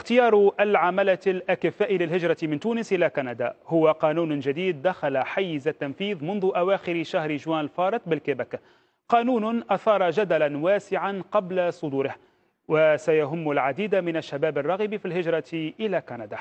اختيار العمالة الأكفاء للهجرة من تونس إلى كندا هو قانون جديد دخل حيز التنفيذ منذ أواخر شهر جوان الفارط بالكيبك. قانون أثار جدلا واسعا قبل صدوره، وسيهم العديد من الشباب الراغب في الهجرة إلى كندا.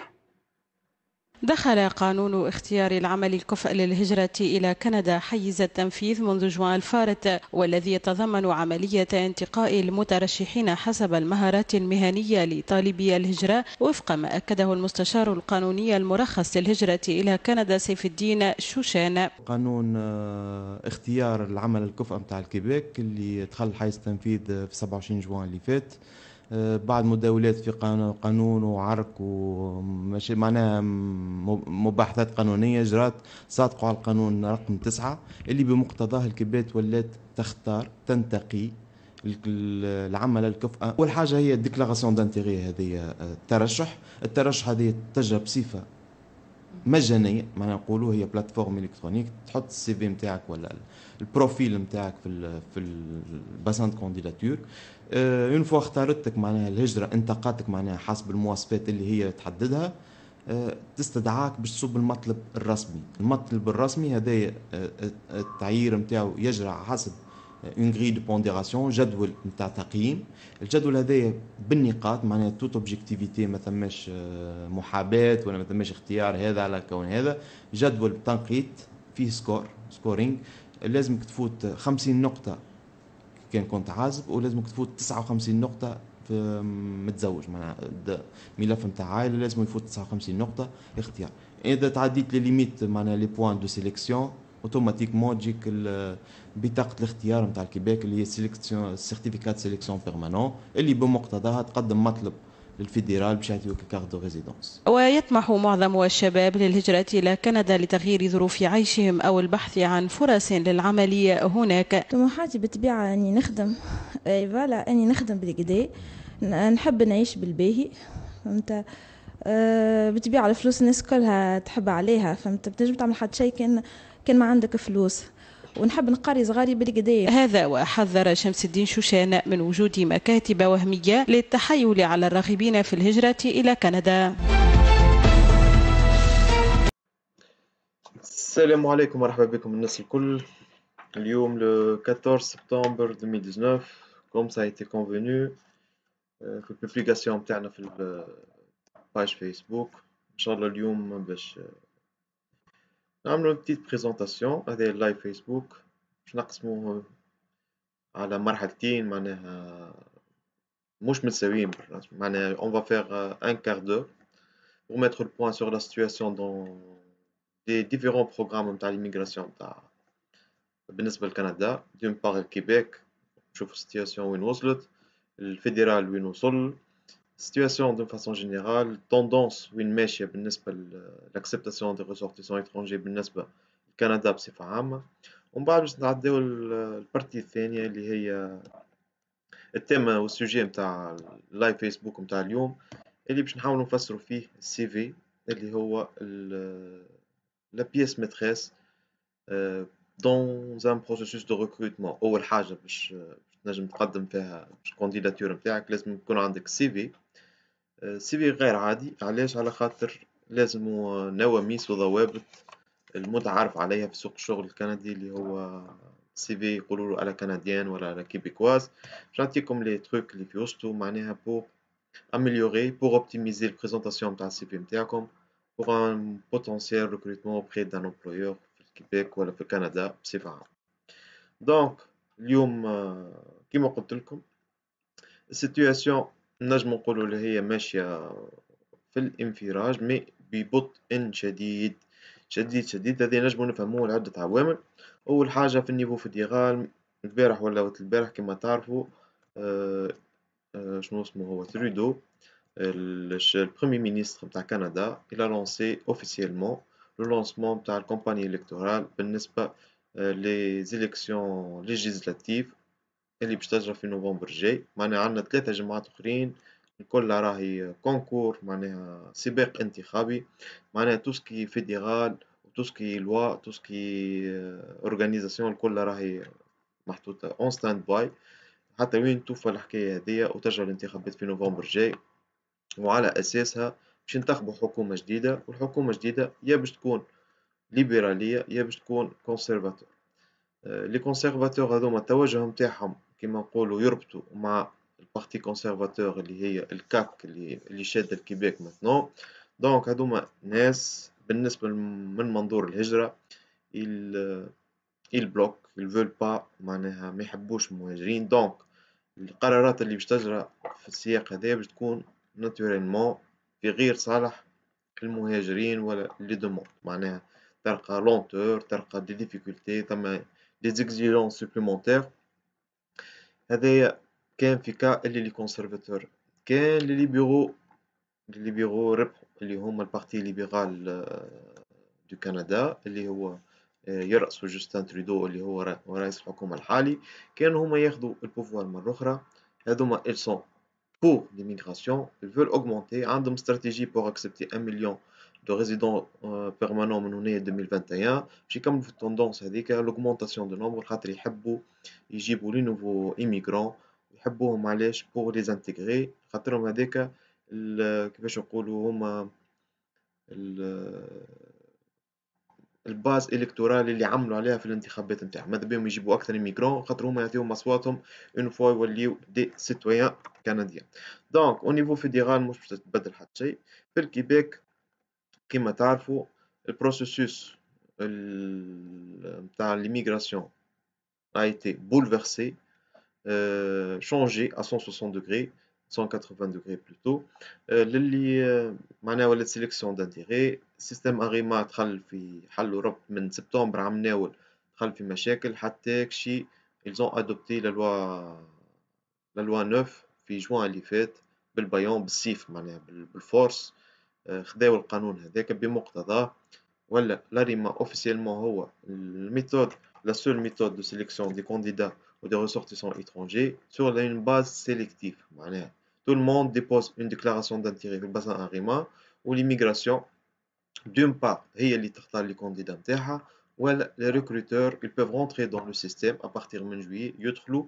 دخل قانون اختيار العمل الكفء للهجرة إلى كندا حيز التنفيذ منذ جوان الفارط، والذي يتضمن عملية انتقاء المترشحين حسب المهارات المهنية لطالبي الهجرة، وفق ما أكده المستشار القانوني المرخص للهجرة إلى كندا سيف الدين شوشان. قانون اختيار العمل الكفء متاع الكيبيك اللي دخل حيز التنفيذ في 27 جوان اللي فات، بعد مداولات في قانون وعرك وماشي معناها مباحثات قانونية جرات صادقوا على القانون رقم 9 اللي بمقتضاه الكيبات ولات تختار تنتقي العمل الكفء. أول حاجة هي الديكلاراسيون دانتيغي، هذه الترشح هذه تجرى بصفة مجانيه، معناها نقولوا هي بلاتفورم الكترونيك، تحط السي في نتاعك ولا البروفيل نتاعك في الباسان كونديداتور. اون فوا اختارتك معناها الهجره انتقاتك معناها حسب المواصفات اللي هي تحددها، تستدعاك باش تصب المطلب الرسمي هذا. التعيير نتاعو يجرى حسب اون غري دو بونديراسيون، جدول نتاع تقييم. الجدول هذايا بالنقاط، معناها توت اوبجيكتيفيتي، ما ثماش محاباه ولا ما ثماش اختيار هذا على كون هذا. جدول تنقيط فيه سكورينج، لازمك تفوت 50 نقطه كان كنت عازب، ولازمك تفوت 59 نقطه في متزوج، معناها ملف نتاع عائله لازم يفوت 59 نقطه اختيار. اذا تعديت لي ليميت معناها لي بوان دو سيليكسيون، اوتوماتيكمون تجيك بطاقه الاختيار نتاع الكيبيك اللي هي سيليكسيون سيرتيفيكات سيليكسيون بيرمانون، اللي بمقتضاها تقدم مطلب للفيدرال باش يعطيوك كارت دو ريزيدونس. ويطمح معظم الشباب للهجرة إلى كندا لتغيير ظروف عيشهم أو البحث عن فرص للعمل هناك. طموحاتي بالطبيعة أني نخدم، أني نخدم بالكدا، نحب نعيش بالباهي، فهمت. بالطبيعة الفلوس الناس كلها تحب عليها، فهمت. بتنجم تعمل حد شيء كان ما عندك فلوس، ونحب نقري صغاري بالكدا. هذا وحذر شمس الدين شوشان من وجود مكاتب وهمية للتحايل على الراغبين في الهجرة إلى كندا. السلام عليكم ورحمة بكم الناس الكل. اليوم le 14 سبتمبر 2019 comme ça a été convenu في البوبليكاسيون بتاعنا في الباج فيسبوك. ان شاء الله اليوم باش نعملوا بتيت بريزونطاسيون. هذا اللايف فيسبوك باش نقسموه على مرحلتين، معناها مش متساويين، معناها on va faire un quart d'heure pour mettre le point sur la situation dans des différents programmes نتاع l'immigration نتاع بالنسبة لكندا. دون باغ الكيبيك نشوفو السيتياسيون وين وصلت، الفيدرال وين وصل، السيتياسيون دون فاسون جينيرال، توندونس وين ماشية بالنسبة لاكسبتاسيون دي ريسورتيسون إترونجي بالنسبة لكندا بصفة عامة. ومن بعد باش نعديو البارتي الثانية اللي هي التيما والسوجي نتاع اللايف فيسبوك نتاع اليوم، اللي باش نحاولو نفسرو فيه السي في اللي هو لا بيس ماتريس dans un processus de recrutement. أول حاجة باش تنجم تقدم فيها الكانديداتور نتاعك لازم يكون عندك سي في. سي في غير عادي، علاش؟ على خاطر لازم نواميس وضوابط المتعارف عليها في سوق الشغل الكندي، اللي هو سي في يقولوا له على كنديان ولا على كيبيكواز. باش نعطيكم لي تروك اللي في وسطو، معناها بور améliorer, pour optimiser la présentation de la CV نتاعكم pour un potentiel recrutement auprès d'un employeur في الكيبيك ولا في كندا بصفة عامة. دونك اليوم كيما قلت لكم السيتوياسيون نجم نقولوا اللي هي ماشية في الانفراج، مي ببطء شديد شديد شديد. هذه نجمو نفهموه لعدة عوامل. أول حاجة في النيفو فيدرال، البارح ولا وقت البارح كما تعرفوا شنو اسمه هو ترودو le Premier ministre نتاع كندا il a lancé officiellement le lancement نتاع الكامباني إلكتورال بالنسبة les élections législatives اللي باش تجرى في نوفمبر الجاي. معناها عندنا 3 جماعات أخرين الكل راهي كونكور، معناها سباق انتخابي، معناها توسكي فيدرال وتوسكي لوا توسكي اورغانيزاسيون الكل راهي محطوطة اون ستاند باي حتى وين توفى الحكاية هذيا وتجرى الانتخابات في نوفمبر الجاي. وعلى أساسها باش ينتخبوا حكومة جديدة، والحكومة الجديدة يا باش تكون ليبرالية يا باش تكون كونسيرفاتور. لي كونسيرفاتور هذوما التوجه نتاعهم كيما نقولوا يربطوا مع البارتي كونسيرفاتور اللي هي الكاك اللي شاد الكيبيك ماتنون. دونك هذوما ناس بالنسبة من منظور الهجرة il bloque ils veulent pas معناها ما يحبوش المهاجرين. دونك القرارات اللي باش تجرى في السياق هذا باش تكون ناتوريلمون في غير صالح المهاجرين ولا لي دوموند، معناها تلقى لونتور، تلقى دي ديفيكولتي، ثم دي زيكزيجونس سوبليمونتير. هذايا كان في كا اللي لي كونسيرفاتور. كان لي ليبيرو ربحوا اللي هما البارتي ليبرال دو كندا اللي هو يرأسه جوستن ترودو اللي هو رئيس الحكومة الحالي. كانوا هما ياخذوا البوفوار مرة أخرى. هذوما ils sont pour l'immigration, ils veulent augmenter. عندهم stratégie pour accepter 1 million de résidents permanents من هنا 2021 باش يكملوا في التوندونس هذيك l'augmentation de nombre، خاطر يحبوا يجيبوا لي نوفو إيميغرون، يحبوهم علاش pour les intégrer، خاطرهم هذاك كيفاش نقولوا هما الباز الكتورال اللي عملوا عليها في الانتخابات نتاعهم. ماذا بهم يجيبوا اكثر ميغرون خاطر هما يعطيهم اصواتهم اون فوا يوليو دي سيتويان كنديان. دونك او نيفو فيدرال مش باش تتبدل حتى شيء. في الكيبيك كما تعرفوا البروسيسوس نتاع ليميغراسيون a été bouleversé, changé à 160 degrés 180 degrés plutôt. للي معناها ولات سيليكسيون دانتيغي. سيستم أغيما دخل في حل ربط من سبتمبر عام ناول، دخل في مشاكل حتى كشي ils ont adopté la loi 9 في جوان اللي فات بالبيان بالسيف معناها بالفورس. خداو القانون هذاك بمقتضاه ولا l'ARIMA officiellement هو الميثود la seule méthode de sélection des candidats ou des ressortissants étrangers sur une base sélective. معناها tout le monde dépose une déclaration d'intérêt في الباسان أغيما، والإميغراسيون d'une part هي اللي تختار les candidats نتاعها، ولا les recruteurs ils peuvent rentrer dans le système à partir من juillet يدخلوا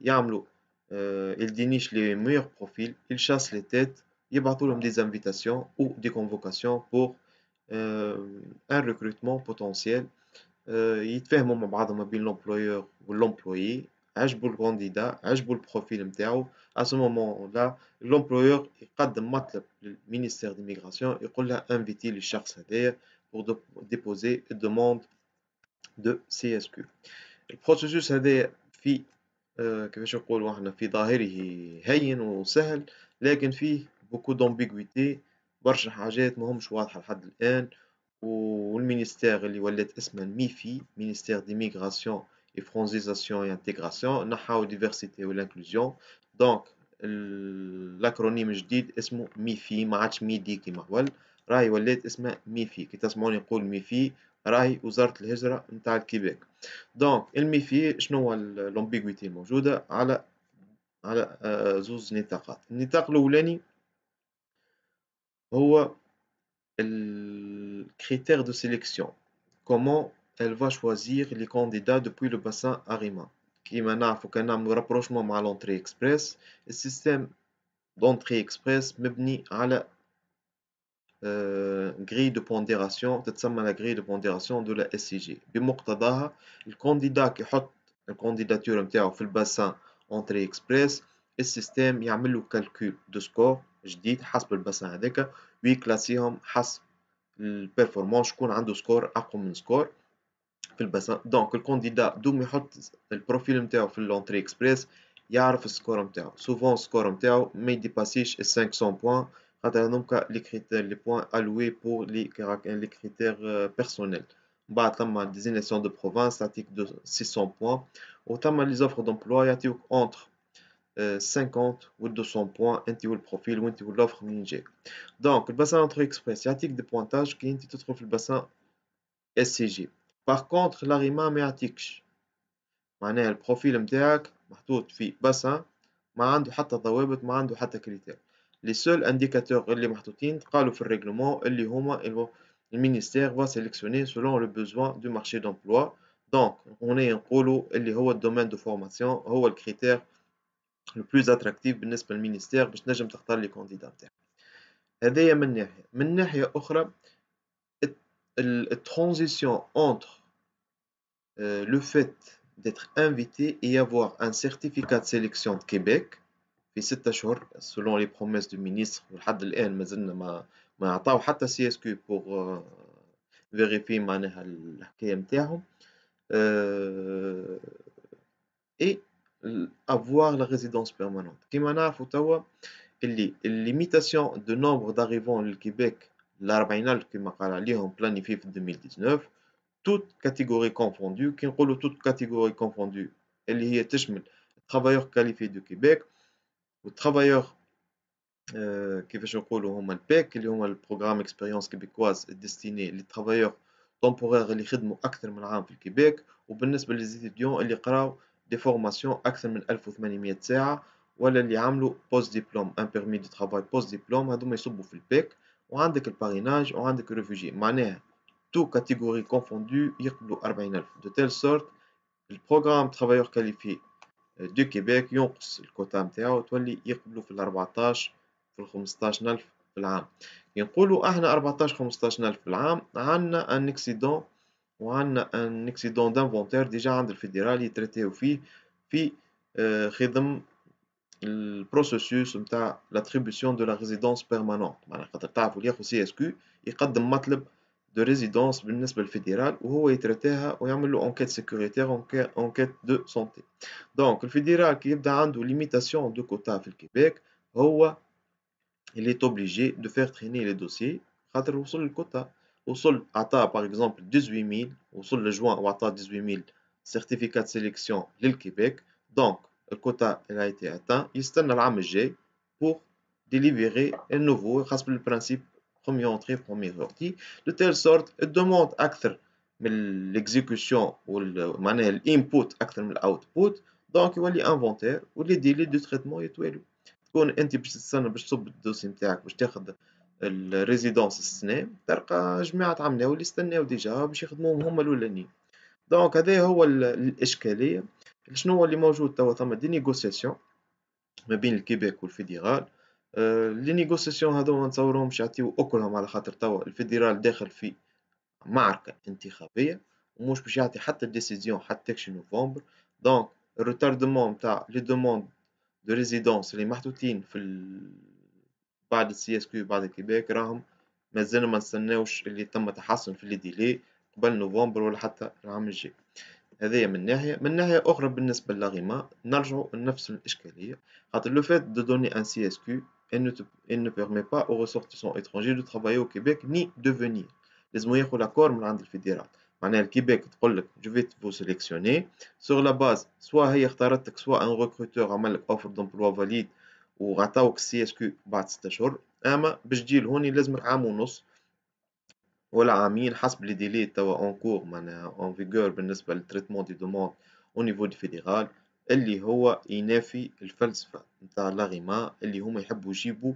يعملوا ils dénichent les meilleurs profils, ils chassent les têtes، يبعثوا لهم des invitations ou des convocations pour un recrutement potentiel. يتفاهموا مع بعضهم ما بين l'employeur والemployé، عجبوا الكانديدا عجبوا البروفيل نتاعو. à ce moment là l'employeur يقدم مطلب للمينيستير ديميغراسيون يقول لها انفيتي للشخص هذايا pour déposer une demande de CSQ. البروسيسوس هذايا في كيفاش نقولوا احنا في ظاهره هين وسهل، لكن فيه بوكو دومبيغويتي، برشا حاجات ما همش واضحه لحد الان. والمينيستير اللي ولات اسمه ميفي مينيستير ديميغراسيون اي فرانسيزاسيون اي انتيغراسيون نحاو ديفرسيتي والانكلوزيون. دونك الاكرونيم الجديد اسمه ميفي، ما عادش ميدي كيما اول، راهي ولات اسمها ميفي. كي تسمعوني نقول ميفي راهي وزارة الهجرة نتاع الكيبيك. دونك الميفي شنو هو لومبيغويتي الموجودة على زوز نطاقات. النطاق الأولاني هو le critère de sélection. Comment elle va choisir les candidats depuis le bassin ARIMA. كيما نعرفوا كان نعملوا rapprochement مع l'entrée express. السيستم d'entrée express مبني على grille de pondération تتسمى la grille de pondération de la SCG. بمقتضاها الكانديدا كي يحط الكانديداتور نتاعو في الباسان entrée express، السيستم يعمل له calcul de score جديد حسب الباسان هذاك ويكلاسيهم حسب البيرفورمانس، شكون عنده سكور اقوى من سكور في الباسان. دونك الكانديدا دوم يحط البروفيل نتاعو في اللونتري اكسبريس يعرف السكور نتاعو. سوفون السكور نتاعو ما يديباسيش 500 بوان، خاطر هذوما لي كريتير لي بوان الوي بور لي كريتير بيرسونيل. من بعد ثما ديزيناسيون دو بروفانس تعطيك 600 بوان، وثما لي زوفر دومبلوا يعطيوك اونتر 50 و 200 بوان انت والبروفيل وانت والوفر منين جاك. دونك الباسان انتري اكسبريس يعطيك دي بوانتاج كي انت تدخل في الباسان اس سي جي. باغ كونتر لاريما ما يعطيكش، معناها البروفيل نتاعك محطوط في باسان ما عنده حتى ضوابط ما عنده حتى كريتير. لي سول انديكاتور اللي محطوطين قالوا في الريغلومون اللي هما المينيستير va sélectionner selon le besoin du marché d'emploi. دونك هنا نقولوا اللي هو الدومين دو فورماسيون هو الكريتير لو بلوز اتراكتيف بالنسبه للمينيستير باش تنجم تختار لي كانديدا نتاعك. هذايا من ناحية أخرى الترانزيسيون entre le fait d'être invité et avoir un certificat de sélection de Québec في 6 أشهر selon les promesses du ministre ولحد الآن مازلنا ما عطاو حتى CSQ pour vérifier معناها الحكاية متاعهم et avoir la résidence permanente كيما نعرفوا توا اللي الليميتاسيون دو نومبر d'arrivants للكيبيك ل40,000 كيما قال عليهم planifié في 2019 toute catégorie confondue كي نقولوا toute catégorie confondue اللي هي تشمل travailleurs qualifiés du Québec والترافايور كيفاش نقولوا هما البيك اللي هما البروغرام اكسبيريونس كيبيكواز ديستيني للترافايور تومبورير اللي خدموا اكثر من عام في الكيبيك وبالنسبه للزيتيديون اللي قراو دي فورماسيون اكثر من 1800 ساعه ولا اللي عملوا بوست ديبلوم ان بيرمي دو ترافاي بوست ديبلوم هذوما يصبوا في البيك وعندك الباريناج وعندك الريفوجي معناها تو كاتيجوري كونفوندو يقبلوا 40,000 دو تيل سورت البروغرام ترافايور كاليفي دو كيبيك ينقص الكوتا نتاعو تولي يقبلوا في 14 في 15,000 في العام ينقولوا احنا 14 15,000 في العام عندنا ان اكسيدون وعندنا ان اكسيدون دانفونتير ديجا عند الفيدرال يتريتيو فيه في خدم البروسيسوس نتاع لاتريبيسيون دو لا ريزيدونس بيرمانونت معناها خاطر تعرفوا اللي ياخذ سي اس كيو يقدم مطلب دو ريزيدونس بالنسبه للفيدرال وهو يتريتيها ويعمل له انكيت سيكوريتير انكيت دو سونتي دونك الفيدرال كي يبدا عنده ليميتاسيون دو كوتا في الكيبيك هو il est obligé de faire traîner les dossiers خاطر وصل الكوتا وصل عطاه par exemple 18,000 وصل لجوان وعطاه 18,000 certificat de sélection للكيبيك دونك الكوتا elle a été atteint يستنى العام الجاي pour délivrer un nouveau حسب البرانسيب premier entrée premier sortie de telle sorte الدوموند أكثر من l'exécution معناها الانبوت أكثر من الاوتبوت دونك يولي انفونتير ولي ديلي دو تريتمون يتوالوا تكون انت باش تستنى باش تصب الدوسي نتاعك باش تاخذ الريزيدونس السنه تلقى جماعه عملاو اللي استناو ديجا باش يخدموهم هما الاولانيين دونك هذا هو الاشكاليه شنو هو اللي موجود توا ثم دي نيغوسياسيون ما بين الكيبيك والفيدرال لي نيغوسياسيون هذو ما نتصورهمش يعطيو اكلهم على خاطر توا الفيدرال داخل في معركه انتخابيه ومش باش يعطي حتى الديسيزيون حتى تكشي نوفمبر دونك الريتاردمون نتاع لي دوموند دو ريزيدونس اللي محطوطين في بعد السي اس كيو بعد الكيبيك راهم مازال ما نستناوش اللي تم تحسن في لي ديلي قبل نوفمبر ولا حتى العام الجاي هذه من ناحية أخرى بالنسبة للغيما نرجعوا لنفس الإشكالية خاطر لو فات دو دوني ان سي اس كيو il ne permet pas aux ressortissants étrangers de travailler au Québec ni de venir لازم ياخذ لاكور من عند الفيدرال معناها الكيبيك تقول لك جو فيت فو سيليكسيوني سور لا باز سوا هي اختارتك سوا ان ريكروتور عمل لك اوفر دومبلوا فاليد وعطاوك السي اس كيو بعد 6 اشهر اما باش تجي لهوني لازمك عام ونص ولا عامين حسب لي ديلي توا اون كور معناها اون فيغور بالنسبه للتريتمون دي دوموند او نيفو دي فيدرال اللي هو ينافي الفلسفه نتاع لاغيما اللي هما يحبوا يجيبوا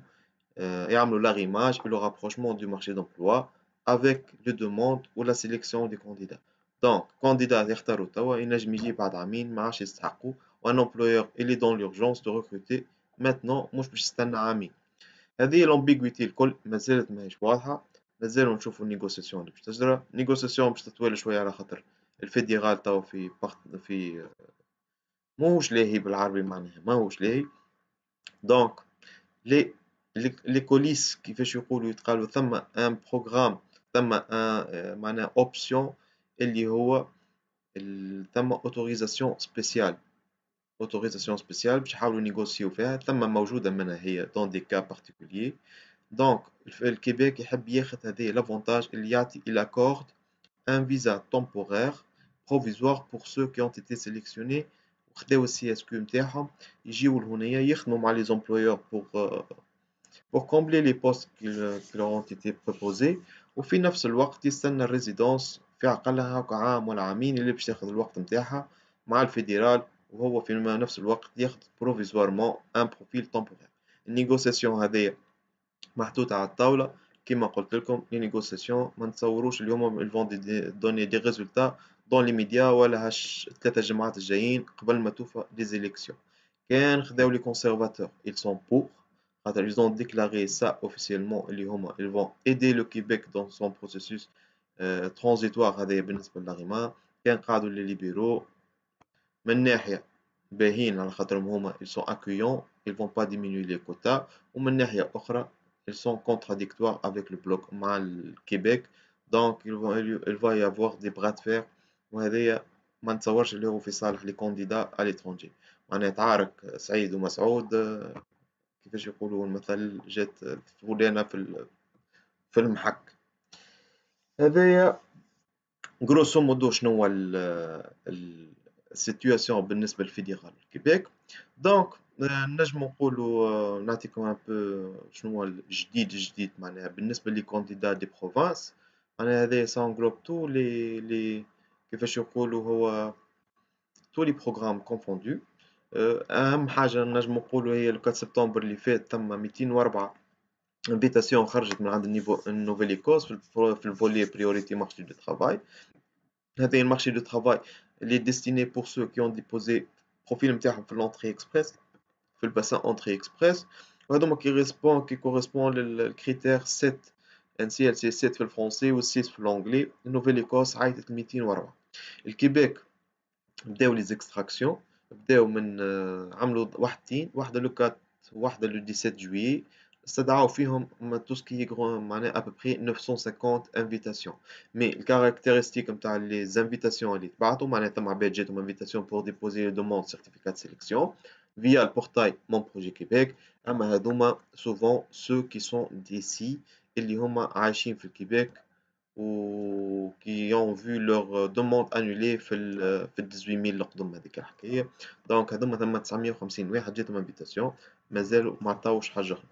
يعملوا لاغيماج et le rapprochement du marché d'emploi avec le demande ou la sélection des candidats. Donc, candidat يختاروا توا ينجم يجي بعد عامين ما عادش يستحقوا وان employeur il est dans l'urgence de recruter maintenant مش باش يستنى عامين. هذه الامبيغويتي الكل مازالت ماهيش واضحة مازالوا نشوفوا النيغوسياسيون اللي باش تجرى نيغوسياسيون باش تطول شوية على خاطر الفيدرال توا في ماهوش لاهي بالعربي معناها ماهوش لاهي دونك لي كوليس كيفاش يقولوا يتقالوا ثم ان بروغرام ثم ان معناها اوبسيون اللي هو ثم اوتوريزاسيون سبيسيال باش يحاولوا نيغوسيو فيها ثم موجوده منها هي دون دي كا بارتيكولير دونك الكيبيك يحب ياخذ هذه لافونتاج اللي يعطي il accorde un visa temporaire provisoire pour ceux qui ont été sélectionnés وخداو السي اس كيو نتاعهم يجيو لهنايا يخدموا مع لي زومبلويور pour combler les postes qui leur ont été proposés وفي نفس الوقت يستنى الريزيدونس في عقلها عام ولا عامين اللي باش تاخذ الوقت نتاعها مع الفيدرال وهو في نفس الوقت ياخذ بروفيزوارمون ان بروفيل تمبورير النيغوسياسيون هذيا محطوطة على الطاولة كما قلت لكم لي نيغوسياسيون ما نتصوروش اليوم الفون دوني دي ريزولتا دون لي ميديا ولا هاش 3 جماعات الجايين قبل ما توفى لي زيليكسيون كان خداو لي كونسيرفاتور ils sont pour خاطر ils ont déclaré ça officiellement اللي هما ils vont aider le Québec dans son processus transitoire. هذايا بالنسبة للغيما. كان قعدوا لي ليبيرو من ناحية باهين على خاطرهم هما ils sont accueillants, ils vont pas diminuer les quotas, ومن ناحية أخرى ils sont contradictoires avec le bloc مع الكيبيك. donc il va y avoir des bras de fer وهذايا ما نتصورش اللي هو في صالح لي كانديدا à l'étranger. معناها تعارك سعيد ومسعود كيفاش يقولوا المثل جات فلانة في المحك. هذايا grosso modo شنو هو السيتواسيون بالنسبة للفيدرال الكيبيك. دونك نجم نقولوا نعطيكم ان بو شنو هو الجديد معناها بالنسبة لي كانديدا دي بروفانس. معناها هذايا سانغلوب تو لي كيفاش يقولوا هو تو لي بروغرام كونفوندو. اهم حاجة نجم نقولوا هي 4 سبتمبر اللي فات تم 204 انفيتاسيون خرجت من عند النوفيل إيكوس في الفولي بريوريتي مارشي دو ترافاي. هذا المارشي دو ترافاي اللي ديستيني بور سو كي اون ديبوزي بروفيل نتاعهم في لونتري اكسبريس في الباسان اونتري اكسبريس. وهذوما كي كوريسبون للكريتير 7 ان سي ال سي 7 في الفرنسي و 6 في الانجلي. النوفيل إيكوس عيطت 204. الكيبيك بداو لي زيكستراكسيون بداو من عملوا واحدة لو 4 واحدة لو 17 جويي استدعوا فيهم tout ce qui est معناها à peu près 950 invitations. mais الكارactéristique نتاع les invitations اللي تبعتوا معناها ثم عباد جاتهم invitation pour déposer le demande certificat de sélection via le portail Mon Projet Québec. اما هذوما souvent ceux qui sont d'ici اللي هما عايشين في الكيبيك و qui ont vu leur demande annulée في ال 18000 القدم هذيك الحكاية. دونك هذوما ثم 950 واحد جاتهم انفيتاسيون مازالوا ما عطاوش حاجة أخرى.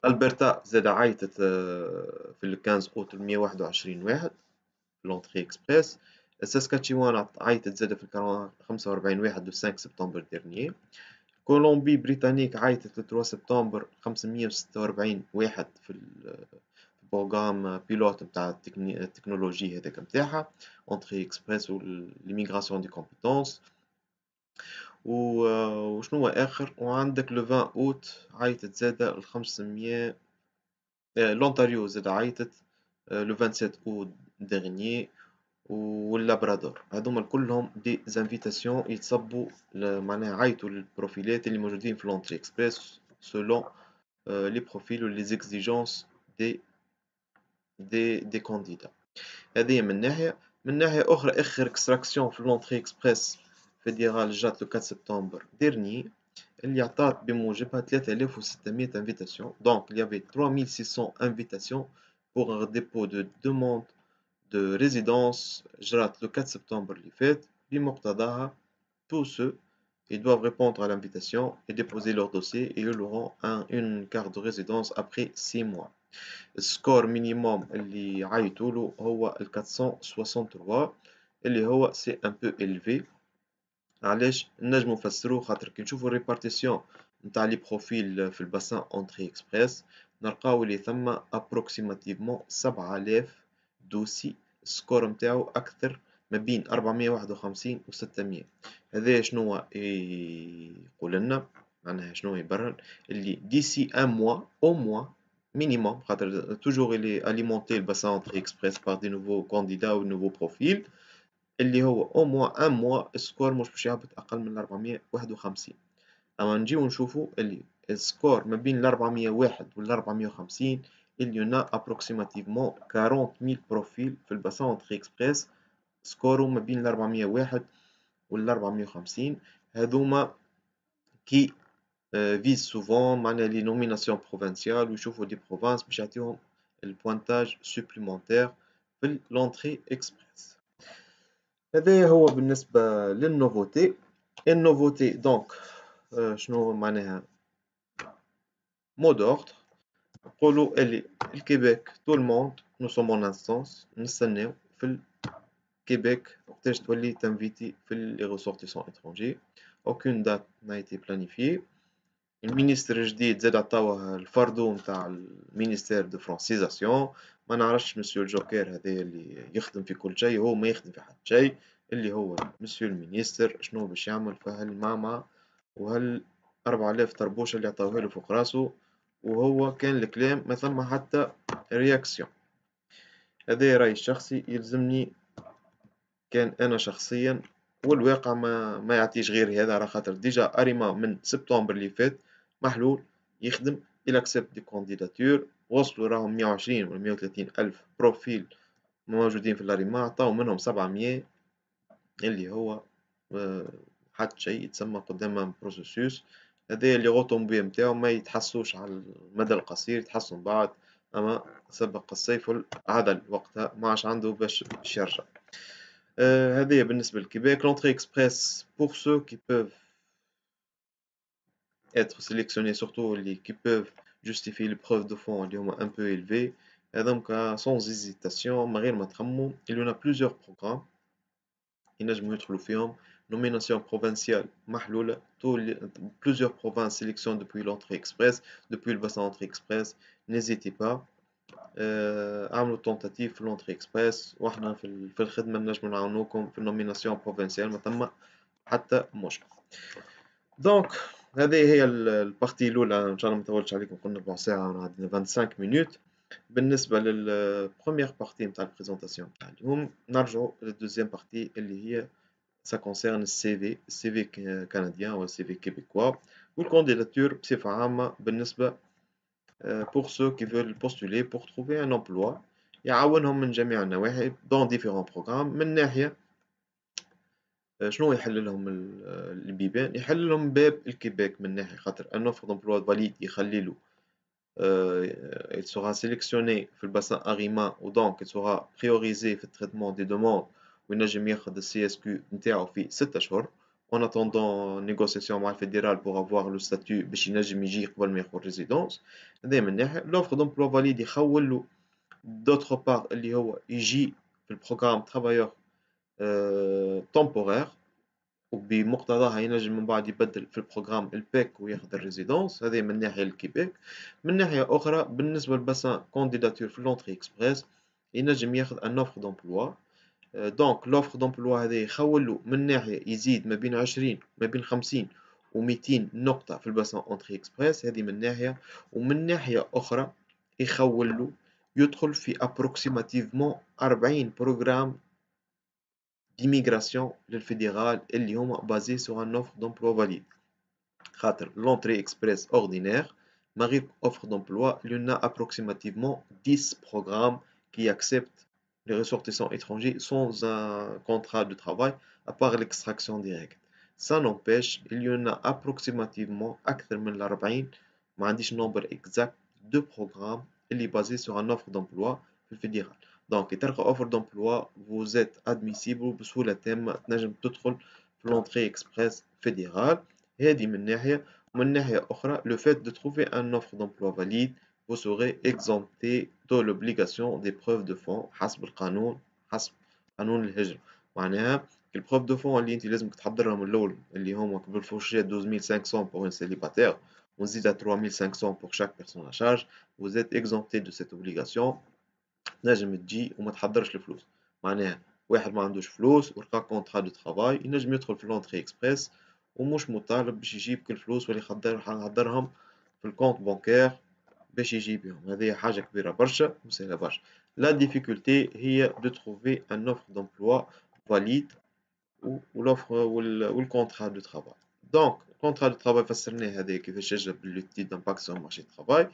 البرتا زاد عيطت في ال 15 اوت 121 واحد في لونتري اكسبريس. ساسكاتشوان عيطت زاد في 45 واحد لو 5 سبتمبر ديرنيي. كولومبي بريطانيك عيطت 3 سبتمبر 546 واحد في البروغرام بيلوت نتاع التكنولوجي هذاك نتاعها اونتري اكسبريس و ليميغراسيون دي كومبيتونس. وشنو اخر وعندك لو 20 اوت عيطت زاده ال 500. لونتاريو زاد عيطت لو 27 اوت ديرنيي واللابرادور. هذوما كلهم دي زانفيتاسيون يتصبوا معناها عيطوا للبروفيلات اللي موجودين في لونتري اكسبريس سولون لي بروفيل و لي زيكزيجونس دي كانديدا. هذه من ناحية أخرى آخر اكستراكسيون في لونتري اكسبريس فيدرال جات لو 4 سبتمبر ديرني اللي عطات بموجبها 3600 invitation. Donc il y avait 3600 invitations pour un dépôt de demande de résidence جرات le 4 سبتمبر اللي فات. بمقتضاها tous ceux ils doivent répondre à l'invitation et déposer leur dossier et ils auront une carte de résidence après 6 mois. السكور مينيموم اللي عيطولو هو 463 اللي هو سي ان بو إلفي. علاش نجمو نفسروه خاطر كي نشوفو الريبارتيسيون نتاع لي بروفيل في الباسان اونتري اكسبريس نلقاو اللي ثم ابروكسيماتيفمون 7000 دوسي السكور نتاعو اكثر ما بين 451 و 600. هذا شنو يقول لنا معناها شنو يبرر اللي ديسي ان موا او موا minimum خاطر toujours il est alimenté le bassin entrée express par des nouveaux candidats ou nouveaux profils اللي هو au moins un mois السكور مش باش يهبط أقل من 451. أما نجيو نشوفوا اللي السكور ما بين 401 وال 450 il y en a approximativement 40000 بروفيل في الباسان انتري اكسبريس سكورو ما بين 401 وال 450. هذوما كي vise souvent معناها les nominations provinciales ويشوفوا دي provinces باش يعطيهم البوانتاج supplémentaire في l'entrée express. هذا هو بالنسبة للنوفوتي. النوفوتي دونك شنو معناها مو دوردر نقولوا اللي الكيبيك تو الموند نو سوم اون انستانس نستناو في الكيبيك وقتاش تولي تنفيتي في لي ريسورتيسون اترونجي. aucune date n'a été planifiée. المينيستر الجديد زاد عطاوه الفردو نتاع المينيستير دو فرانسيزاسيون. ما نعرفش مسيو الجوكر هذا اللي يخدم في كل شيء هو ما يخدم في حد شيء اللي هو مسيو المينيستر شنو باش يعمل في هالماما وهال 4000 طربوشة اللي عطاوها له فوق راسه، وهو كان الكلام ما ثم حتى رياكسيون. هذا رأيي الشخصي، يلزمني كان أنا شخصيا، والواقع ما يعطيش غير هذا، على خاطر ديجا أريما من سبتمبر اللي فات محلول يخدم إلى أكسبت دي كونديداتور، وصلوا راهم 120 ولا 130 ألف بروفيل موجودين في الأريما، عطاو منهم 700 اللي هو حتى شيء يتسمى قدامهم بروسيسوس. هذا اللي غوطهم متاعو ما يتحسوش على المدى القصير، يتحسوا بعد، أما سبق الصيف العدل وقتها ما عادش عنده باش يرجع. هذه بالنسبة للكيبيك. L'entrée express pour ceux qui peuvent être sélectionnés, surtout qui peuvent justifier les preuves de fond اللي هما un peu élevées. donc sans hésitation من غير ما تخمموا، il y en a plusieurs programmes ينجموا يدخلوا فيهم. nomination provinciale محلولة، plusieurs provinces sélectionnent depuis l'entrée express, depuis le bassin entrée express. n'hésitez pas، عملوا تونتاتيف في لونتري اكسبريس، واحنا في الخدمة نجموا نعاونوكم في النوميناسيون بروفنسيال، ما ثم حتى مشكل. دونك هذه هي البارتي الأولى، إن شاء الله ما نطولش عليكم، قلنا ربع ساعة وعندنا 25 مينوت. بالنسبة للبروميير بارتي نتاع البريزونطاسيون نتاع اليوم، نرجعوا للدوزيام بارتي اللي هي ça concerne السي في كنديان و السي في كيبيكوا والكانديداتور بصفة عامة. بالنسبة pour ceux qui veulent postuler pour trouver un emploi، يعاونهم من جميع النواحي dans différents programmes. من ناحية شنو يحل لهم البيبان؟ يحل لهم باب الكيبيك من ناحية، خاطر un offre d'emploi valide يخلي له il sera sélectionné في الباسان أغيما، و donc il sera priorisé في التريتمون دي دوموند، وينجم ياخد السي اس كيو نتاعو في 6 أشهر en attendant négociation مع الفيدرال pour avoir le statut باش ينجم يجي قبل ما ياخد ريزيدونس. هذا من ناحية. l'offre d'emploi valide يخول له d'autre part اللي هو يجي في البروغرام travailleur temporaire، وبمقتضاها ينجم من بعد يبدل في البروغرام البيك وياخذ الريزيدونس. هذه من ناحية الكيبيك. من ناحية أخرى بالنسبة للباسان كانديداتور في لونتري إكسبريس، ينجم ياخذ أن أوفر دومبلوا. دونك لوفر دومبلوا هذا يخول له من ناحية يزيد ما بين 20 ما بين 50 و200 نقطة في الباسان أونتري إكسبريس، هذه من ناحية. ومن ناحية أخرى يخول له يدخل في أبروكسيماتيفمون 40 بروغرام d'immigration للفيدرال اللي هما بازي sur un offre d'emploi valide. خاطر l'entrée express ordinaire ما غير offre d'emploi، il y en a approximativement 10 programmes qui acceptent les ressortissants étrangers sans un contrat de travail à part l'extraction directe. Ça n'empêche il y en a approximativement أكثر من 40، ما عنديش nombre exact de programmes اللي basé sur un offre d'emploi في الفيدرال. دونك تلقى اوفر دومبلوا vous êtes admissible بسهولة تامة، تنجم تدخل في لونتري اكسبريس فيدرال. هذه من ناحية. ومن ناحية أخرى le fait de trouver un offre d'emploi valide vous serez exempté de l'obligation des preuves de fond حسب القانون، حسب قانون الهجرة. معناها البروف دو فون اللي انت لازمك تحضرهم من الأول اللي هما بالفوشية 12500 pour un célibataire ونزيد 3500 pour chaque personne à charge، vous êtes exempté de cette obligation. نجم تجي وما تحضرش الفلوس. معناها واحد ما عندوش فلوس ولقى كونترا دو ترافاي ينجم يدخل في لونتري اكسبريس ومش مطالب باش يجيب كل الفلوس ولا يحضرهم في الكونت بانكير باش يجيب بهم. هذه حاجة كبيرة برشا وسهلة برشا. لا ديفيكولتي هي دو تروفي ان اوفر دومبلوا فاليد والوفر والكونترا دو ترافاي. دونك الكونترا دو ترافاي فسرناه هذا كيفاش يجب لوتيد دامباكت سور مارشي ترافاي،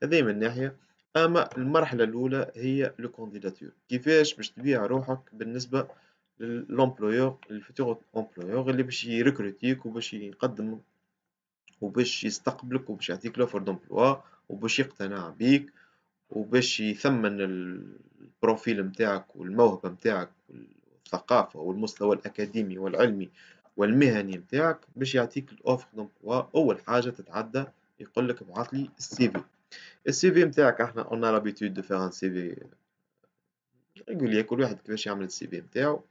هذه من ناحية. أما المرحلة الأولى هي لو كانديداتور، كيفاش باش تبيع روحك بالنسبة للامبلويور الفيتور امبلويور اللي باش يريكروتيك وباش يقدم وباش يستقبلك وباش يعطيك لوفر دومبلوا وباش يقتنع بيك وباش يثمن البروفيل نتاعك والموهبة نتاعك والثقافة والمستوى الأكاديمي والعلمي والمهني نتاعك باش يعطيك الأوفر دومبلوا. أول حاجة تتعدى يقول لك ابعث لي السي في. السي في نتاعك احنا on a l'habitude de faire un CV ريغولير، كل واحد كيفاش يعمل السي في نتاعو،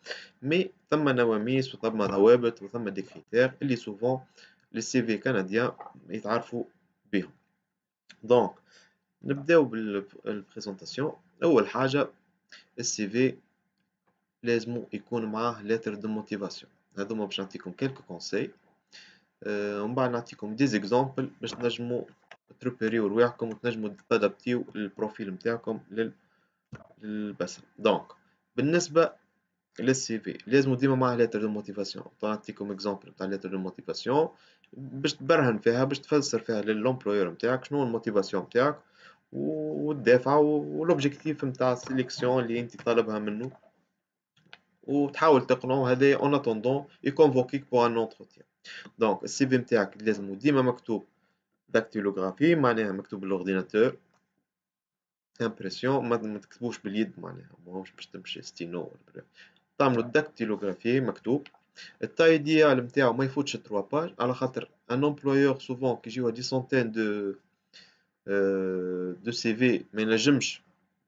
مي ثم نواميس وثم ضوابط وثم دي كريتير اللي سوفون لي سي في كنديان يتعرفوا بهم. دونك نبداو بالبريزونطاسيون. اول حاجه السي في لازم يكون معاه لتر دو موتيفاسيون. هذوما باش نعطيكم كلكو كونساي. ومن بعد نعطيكم دي زيكزامبل باش تنجموا تريبيريو رواحكم وتنجموا تادابتيو البروفيل نتاعكم للبصر. دونك بالنسبة للسي في لازم ديما معاه ليتر دو موتيفاسيون. نعطيكم اكزامبل تاع ليتر دو موتيفاسيون باش تبرهن فيها، باش تفسر فيها للامبلويور نتاعك شنو الموتيفاسيون نتاعك والدافع والاوبجيكتيف نتاع السيليكسيون اللي انت طالبها منه، وتحاول تقنعه هذايا اون اتوندون يكونفوكيك بو ان اونتروتيان. دونك السي في نتاعك لازم ديما مكتوب داكتيلوغرافي، معناها مكتوب بالاورديناتور، امبرسيون، ما تكتبوش باليد، معناها ماهوش باش تمشي ستينو، تعملوا داكتيلوغرافي مكتوب. التاي ديال نتاعو ما يفوتش 3 باج، على خاطر ان امبلويور سوفون كي يجيو دي سونتين دو سي في ما ينجمش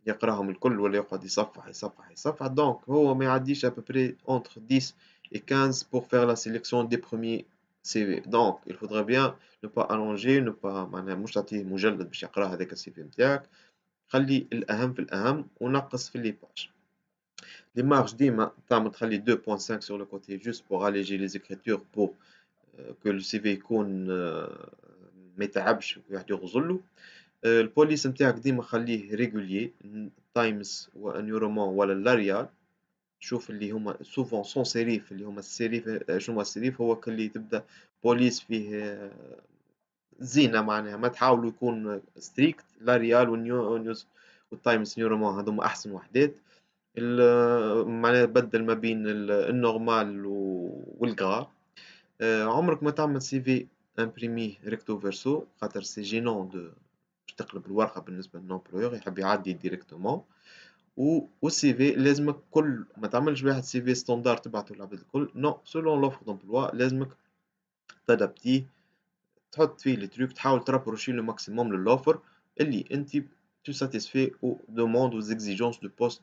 يقراهم الكل ولا يقعد يصفح يصفح يصفح. دونك هو ما يعديش ابوبري entre 10 et 15 pour faire la sélection des premiers CV. donc il faudrait bien ne pas allonger، ne pas معناها مش تعطيه مجلد باش يقرا هذاك السي في نتاعك، خلي الأهم في الأهم ونقص في لي باج. Les marges ديما تعمل تخلي 2.5 sur le côté juste pour alléger les écritures pour que le CV يكون ما يتعبش واحد يغزلو. البوليس نتاعك ديما خليه ريغوليي تايمز وانيورومون ولا لاريال. شوف اللي هما سوفون سون سيريف، اللي هما السيريف. شنو هو السيريف؟ هو اللي تبدا بوليس فيه زينه، معناها ما تحاولوا يكون ستريكت. لاريال والنيوز والتايمز نيورومون هذوما احسن وحدات. معناها بدل ما بين النورمال والغرا. عمرك ما تعمل سي في امبريمي ريكتو فيرسو، خاطر سي جينون دو باش تقلب الورقه بالنسبه للامبلويور يحب يعدي ديريكتومون. والسي في لازمك كل ما تعملش واحد سي في ستاندارد تبعته للعباد الكل، نو سولون لوفر دومبلوا لازمك تادابتيه، تحط فيه لي تروك، تحاول ترابروشي لو ماكسيموم للوفر اللي انت تو ساتيسفي او دوموند او زيكزيجونس دو بوست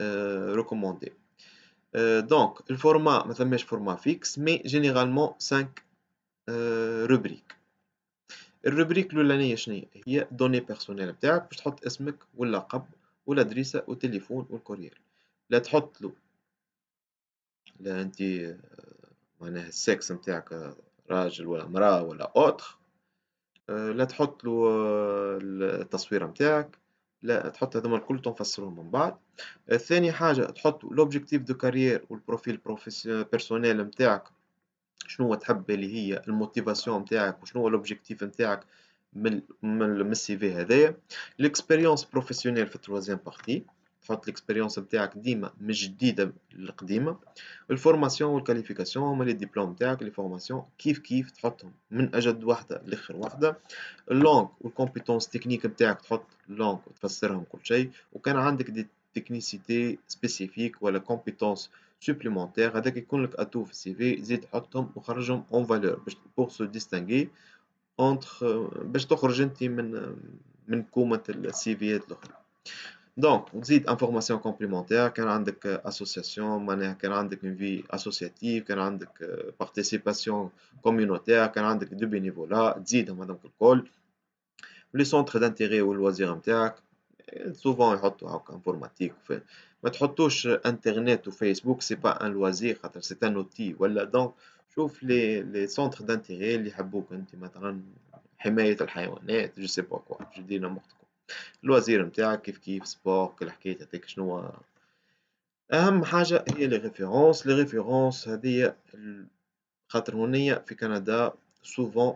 ريكوموندي. دونك الفورما ما ثماش فورما فيكس، مي جينيرالمون 5 روبريك. الروبريك الاولانيه شنو هي؟ دوني بيرسونيل نتاعك، باش تحط اسمك واللقب والادريسه والتليفون والكورير. لا تحط له لا انت معناها السكس نتاعك راجل ولا مراه ولا اوتر. لا تحط له التصويره نتاعك، لا تحط هذوما الكل تنفسرهم من بعد. ثاني حاجه تحط لوبجيكتيف دو كارير والبروفيل بيرسونيل نتاعك، شنو هو تحب اللي هي الموتيفاسيون نتاعك وشنو هو لوبجيكتيف نتاعك من السي في هذايا. ليكسبيريونس بروفيسيونيل في التروازيام بارتي، تحط ليكسبيريونس نتاعك ديما من جديده للقديمه. الفورماسيون والكاليفيكاسيون هما لي ديبلوم نتاعك. لي فورماسيون كيف كيف تحطهم من اجد واحده لاخر واحده. اللونغ والكومبيتونس تكنيك نتاعك تحط اللونغ وتفسرهم كل شيء. وكان عندك دي تكنيسيتي سبيسيفيك ولا كومبيتونس سوبليمونتير هذاك يكون لك اتو في السي في، زيد حطهم وخرجهم اون فالور باش بور سو ديستانغي اونتر، باش تخرج انت من كومه السي فيات الاخرى. دونك تزيد انفورماسيون كومبليمونتير، كان عندك اسوسياسيون، معناها كان عندك اون في اسوسياتيف، كان عندك بارتيسيباسيون كوميونيتير، كان عندك دو بينيفولا، تزيدهم هذوك الكل. لي سونتر دانتيغي واللوازير نتاعك سوفون يحطوا هاكا انفورماتيك. ما تحطوش انترنت وفيسبوك، سي با ان لوازير خاطر سي ان اوتي ولا. دونك شوف لي سونتر دانتيغي اللي يحبوك انت، مثلا حمايه الحيوانات، جو سي با كوا، جو دي نمبرت كوا. الوزير نتاعك كيف كيف سبور كل حكايه هذيك. شنو اهم حاجه هي لي ريفيرونس. لي ريفيرونس هذه خاطر هنيا في كندا سوفون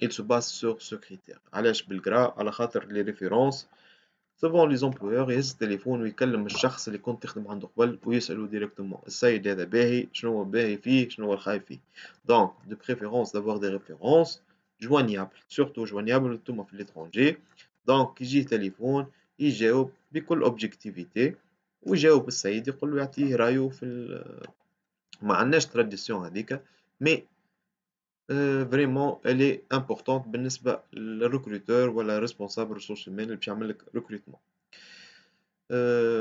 il se base sur ce critère. علاش بالقرا؟ على خاطر لي ريفيرونس سوفون لي زومبلويور يهز التليفون ويكلم الشخص اللي كنت تخدم عنده قبل ويسألو ديريكتومون السيد هذا باهي، شنو هو باهي فيه، شنو هو الخايب فيه. دونك دو بريفيرونس دافوار دي ريفيرونس جوانيابل، سورتو جوانيابل نتوما في ليترونجي. دونك يجيه تليفون يجاوب بكل اوبجيكتيفيتي، ويجاوب السيد يقول له يعطيه رايو في ما عندناش تراديسيون هذيك، مي فريمون الي امبورطونت بالنسبه للريكروتور ولا ريسبونسابل ريسورس هيومان اللي باش يعمل لك ريكروتمون.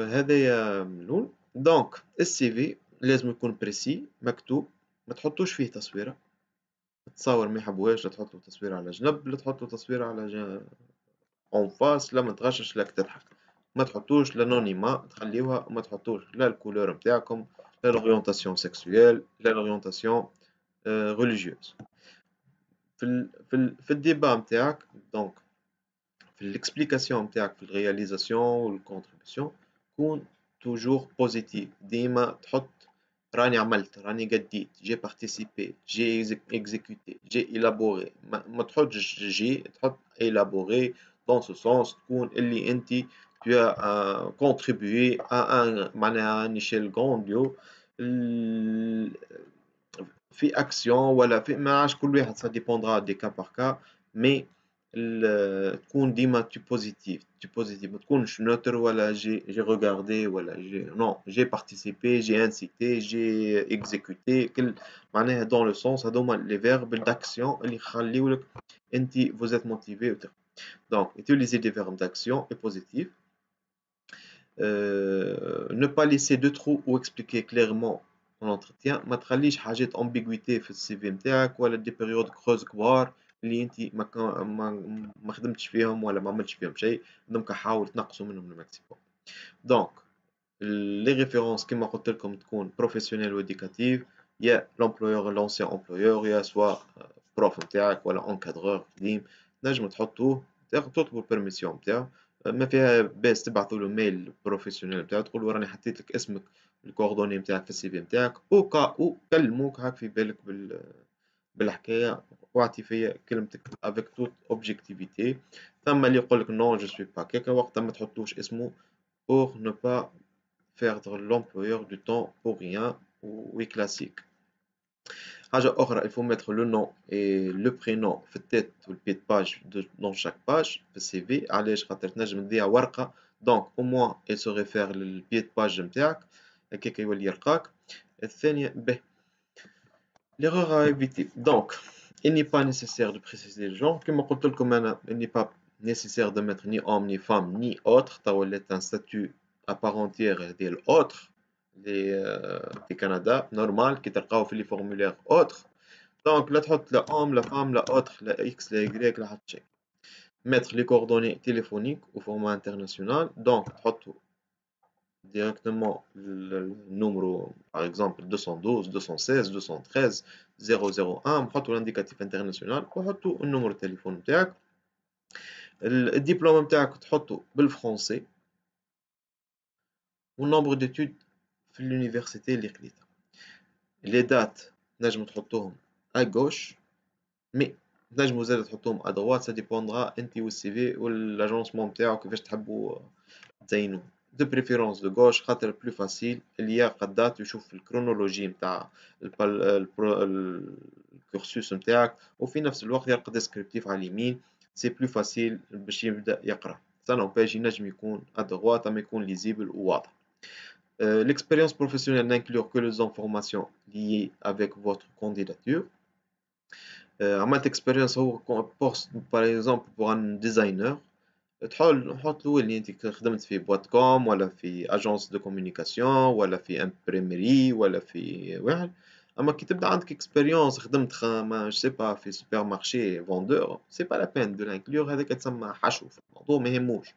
هذايا ملول. دونك السي في لازم يكون بريسي مكتوب، ما تحطوش فيه تصويره. تصور ما يحبوهاش، لا تحط له تصويره على جنب، لا تحط له تصويره على اون فاس، لا ما تغشش لا تضحك. ما تحطوش لانونيما، تخليوها. ما تحطوش لا الكولور نتاعكم، لا لورينتاسيون سيكسويل، لا لورينتاسيون religieuse. في الديبا نتاعك دونك في l'explication نتاعك في الرياليزاسيون والcontribution كون toujours positif ديما تحط راني عملت راني قديت j'ai participé j'ai exécuté j'ai élaboré ما تحطش j'ai تحط élaboré dans ce sens تكون اللي انت tu as contribué à un معناها une échelle grandiose في اكسيون ولا في ما عادش كل واحد ça dépendra des cas par cas mais تكون ديما tu positif ما تكونش نوتر ولا j'ai regardé ولا non j'ai participé j'ai incité j'ai exécuté كل معناها dans le sens هذوما les verbes d'action اللي يخليولك انت vous êtes motivé donc utiliser des verbes d'action est positif. Ne pas laisser de trous ou expliquer clairement l'entretien ما تخليش حاجات ambiguïté في السي في نتاعك ولا دي بيريود كروز كبار اللي انت ما خدمتش فيهم ولا ما عملتش فيهم شيء دونك حاول تنقصوا منهم الماكسيموم. دونك لي ريفيرونس كيما قلت لكم تكون بروفيسيونيل وإديكاتيف يا لومبلويور لونسيان امبلويور يا سوا بروف نتاعك ولا انكادرور قديم نجم تحطوه تطلبوا البيرميسيون نتاعو ما فيها باس تبعثوا له ميل بروفيسيونيل نتاعو تقول له راني حطيت لك اسمك الكوردوني نتاعك في السي في نتاعك او كا او كلموك هاك في بالك بالحكايه واعطي فيا كلمتك افيك توت اوبجيكتيفيتي. ثم اللي يقول لك نو جو سوي با كيكا وقتها ما تحطوش اسمه pour ne pas perdre l'employeur du temps pour rien ou classique. حاجة أخرى il faut mettre le nom et le prénom في التيت والبيت باج dans chaque page في السي في علاش خاطر تنجم تضيع ورقة دونك au moins il se réfère للبيت باج نتاعك هكاك يولي يلقاك. الثانية به l'erreur à éviter donc il n'est pas nécessaire de préciser le genre كما قلت لكم أنا il n'est pas nécessaire de mettre ni homme ni femme ni autre تا ولات un statut à part entière ديال autre في كندا نورمال كي تلقاو في لي فورمولير اوتر دونك لا تحط لا homme لا femme لا autre لا x لا y لا حتى شيء. mettre les coordonnées téléphoniques au format international donc تحطوا directement le numéro par exemple 212 216 213 001 نحطوا l'indicatif international وحطوا النمرو التليفون نتاعك. الدبلوم نتاعك تحطوا بالفرنسي والنومبر d'études في l'université اللي خديتها. لي دات نجم تحطوهم à gauche مي نجمو زاد تحطوهم à droite ça dépendra انت والسي في والاجونسمون نتاعو كيفاش تحبوا تزينوه. de préférence de gauche خاطر بلو فاسيل اللي يلقى الدات يشوف الكرونولوجي نتاع الكورسوس نتاعك وفي نفس الوقت يلقى ديسكريبتيف على اليمين سي بلو فاسيل باش يبدا يقرا. ça n'empêche ينجم يكون à droite اما يكون ليزيبل وواضح. L'expérience professionnelle n'inclut que les informations liées avec votre candidature. عملت expérience هو poste par exemple pour un designer تحط له اللي انت خدمت في بوات كوم ولا في agence de communication ولا في imprimerie ولا في واحد. اما كي تبدا عندك expérience خدمت ما je sais pas في سوبر مارشي vendeur c'est pas la peine de l'inclure هذاك تسمى حشو في الموضوع ما يهموش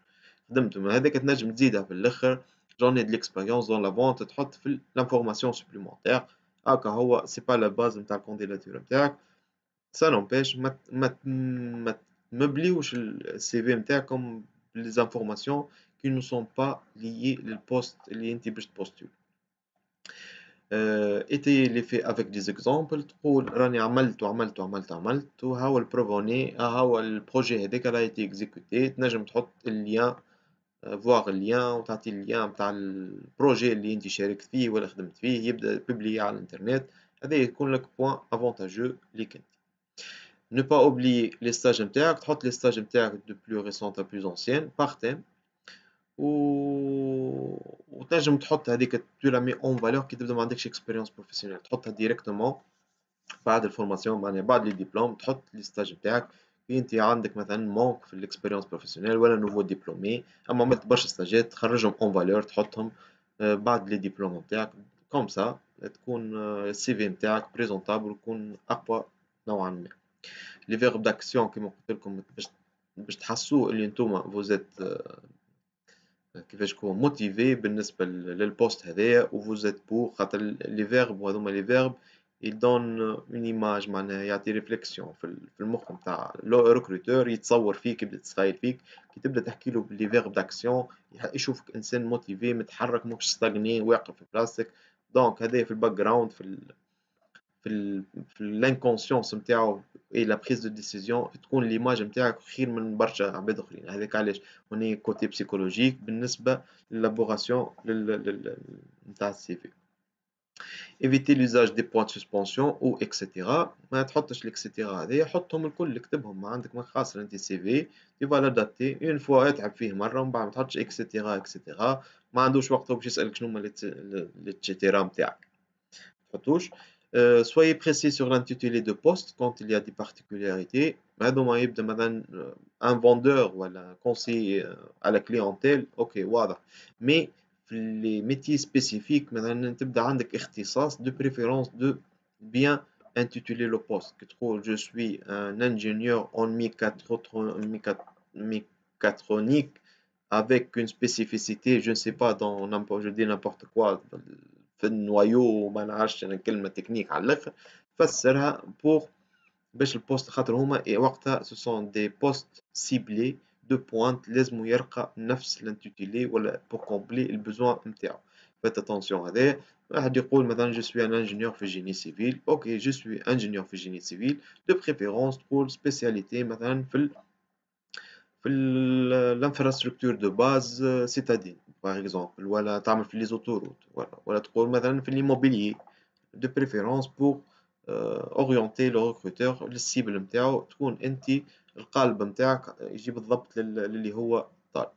خدمت هذاك تنجم تزيدها في الاخر j'en ai de l'expérience dans la vente تحط في l'information supplémentaire هكا هو c'est pas la base نتاع الكانديداتور نتاعك. ça n'empêche ما تمبليوش السي في نتاعكم les informations qui ne sont pas liées للبوست اللي انت باش تبوستيو. étayer les faits avec des exemples تقول راني عملت وعملت وعملت وعملت وهاو البروفوني هاو البروجي هذاك راه يتي اكزيكوتي تنجم تحط اللين voir اللين وتعطي اللين نتاع البروجي اللي انت شاركت فيه ولا خدمت فيه يبدا ببليي على الانترنت هذا يكون لك بوين افونتاجو ليك انت. ne pas oublier les stages نتاعك تحط les stages نتاعك de plus récentes à plus anciennes par thème وتنجم تحط هذيك tu la mets en valeur كي تبدا ما عندكش expérience professionnelle تحطها directement بعد الفورماسيون معناها بعد لي ديبلوم تحط لي ستاج نتاعك كي انت عندك مثلا مونك في الاكسبيريونس بروفيسيونيل ولا نوفو ديبلومي اما عملت برشا ستاجات تخرجهم اون فالور تحطهم بعد لي ديبلوم نتاعك كوم سا تكون السي في نتاعك بريزونطابل ويكون اقوى نوعا ما. لي فيرب داكسيون كيما قلت لكم باش تحسوا اللي نتوما فوزيت كيفاش تكون موتيفي بالنسبه للبوست هذايا وفوزيت بور خاطر لي فيرب وهذوما لي فيرب il donne une image معناها يعطي ريفليكسيون في المخ نتاع الريكروتور يتصور فيك يبدا يتخيل فيك كي تبدا تحكي له بلي فيرب داكسيون يشوفك انسان موتيفي متحرك مش ستاغني واقف في بلاصتك دونك هذايا في الباك جراوند في الانكونسيونس نتاعو اي لا بريز دو ديسيزيون تكون ليماج نتاعك خير من برشا عباد اخرين هذاك علاش هوني كوتي بسيكولوجيك بالنسبه للابوراسيون نتاع السي في éviter l'usage des points de suspension ou etc. ما تحطش الاكسترا هذايا حطهم الكل اكتبهم ما عندك ما خاص انت سي في tu vas l'adapter une fois اتعب فيه مره ومن بعد ما تحطش اكسترا ما عندوش وقت باش يسالك شنو هما الاكسترا نتاعك ما تحطوش soyez précis sur l'intitulé de poste quand il y a des particularités هذوما يبدا مثلا un vendeur ولا conseiller à la clientèle اوكي واضح mais les métiers spécifiques مثلا تبدا عندك اختصاص de préférence de bien intituler le poste que تقول je suis un ingénieur en mécatronique avec une spécificité je ne sais pas dans je dis n'importe quoi في النوايو ما نعرفش انا كلمه تكنيك على الاخر فسرها بور باش البوست خاطر هما وقتها سو سون دي بوست سيبلي دو بوينت لازم يرقى نفس الانتيتولي ولا بور كومبلي البوزوان نتاعو فات اتونسيون هذا واحد يقول مثلا جو سوي ان انجينيور في جيني سيفيل اوكي جو سوي انجينيور في جيني سيفيل دو بريفيرونس تقول سبيسياليتي مثلا في الانفراستركتور دو باز سيتادين باغ اكزومبل ولا تعمل في لي زوتوروت ولا تقول مثلا في ليموبيليي دو بريفيرونس بور اورينتي لو ريكروتور للسيبل نتاعو تكون انت القالب نتاعك يجي بالضبط للي هو طالب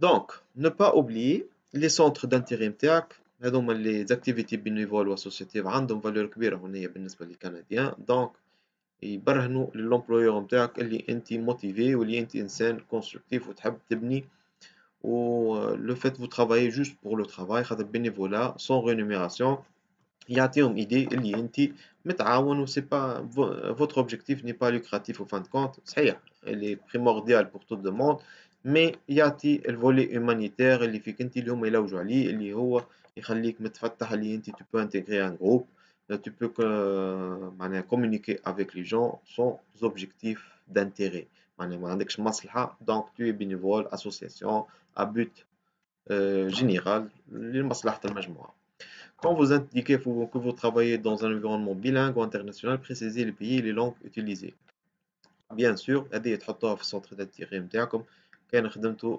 دونك ne pas oublier les centres d'intérêt نتاعك هذوما لي زاكتيفيتي بينيفول واسوسياتيف عندهم فالور كبيره هنا بالنسبه للكنديان دونك يبرهنوا للامبلويور نتاعك اللي انت موتيفي واللي انت انسان كونستركتيف وتحب تبني و لو فيت فو ترافايي جوست بور لو ترافاي خاطر بينيفولا سون رينوميراسيون يعطيهم ايدي اللي انت متعاون و سي با فوتر اوبجيكتيف ني با لوكراتيف او فان دو كونت صحيح اللي بريمورديال بور تو دوموند مي يعطي الفولي هومانيتير اللي فيك انت اللي هما يلوجوا عليه اللي هو يخليك متفتح اللي انت tu peux intégrer un groupe tu peux معناها communiquer avec les gens sans objectif d'intérêt معناها ما عندكش مصلحة donc tu es bénévole association à but général لمصلحة المجموعة. Quand vous indiquez que vous travaillez dans un environnement bilingue ou international, précisez les pays et les langues utilisées. Bien sûr, هذه تحطوها في السنتر دانتيغي نتاعكم كان خدمتوا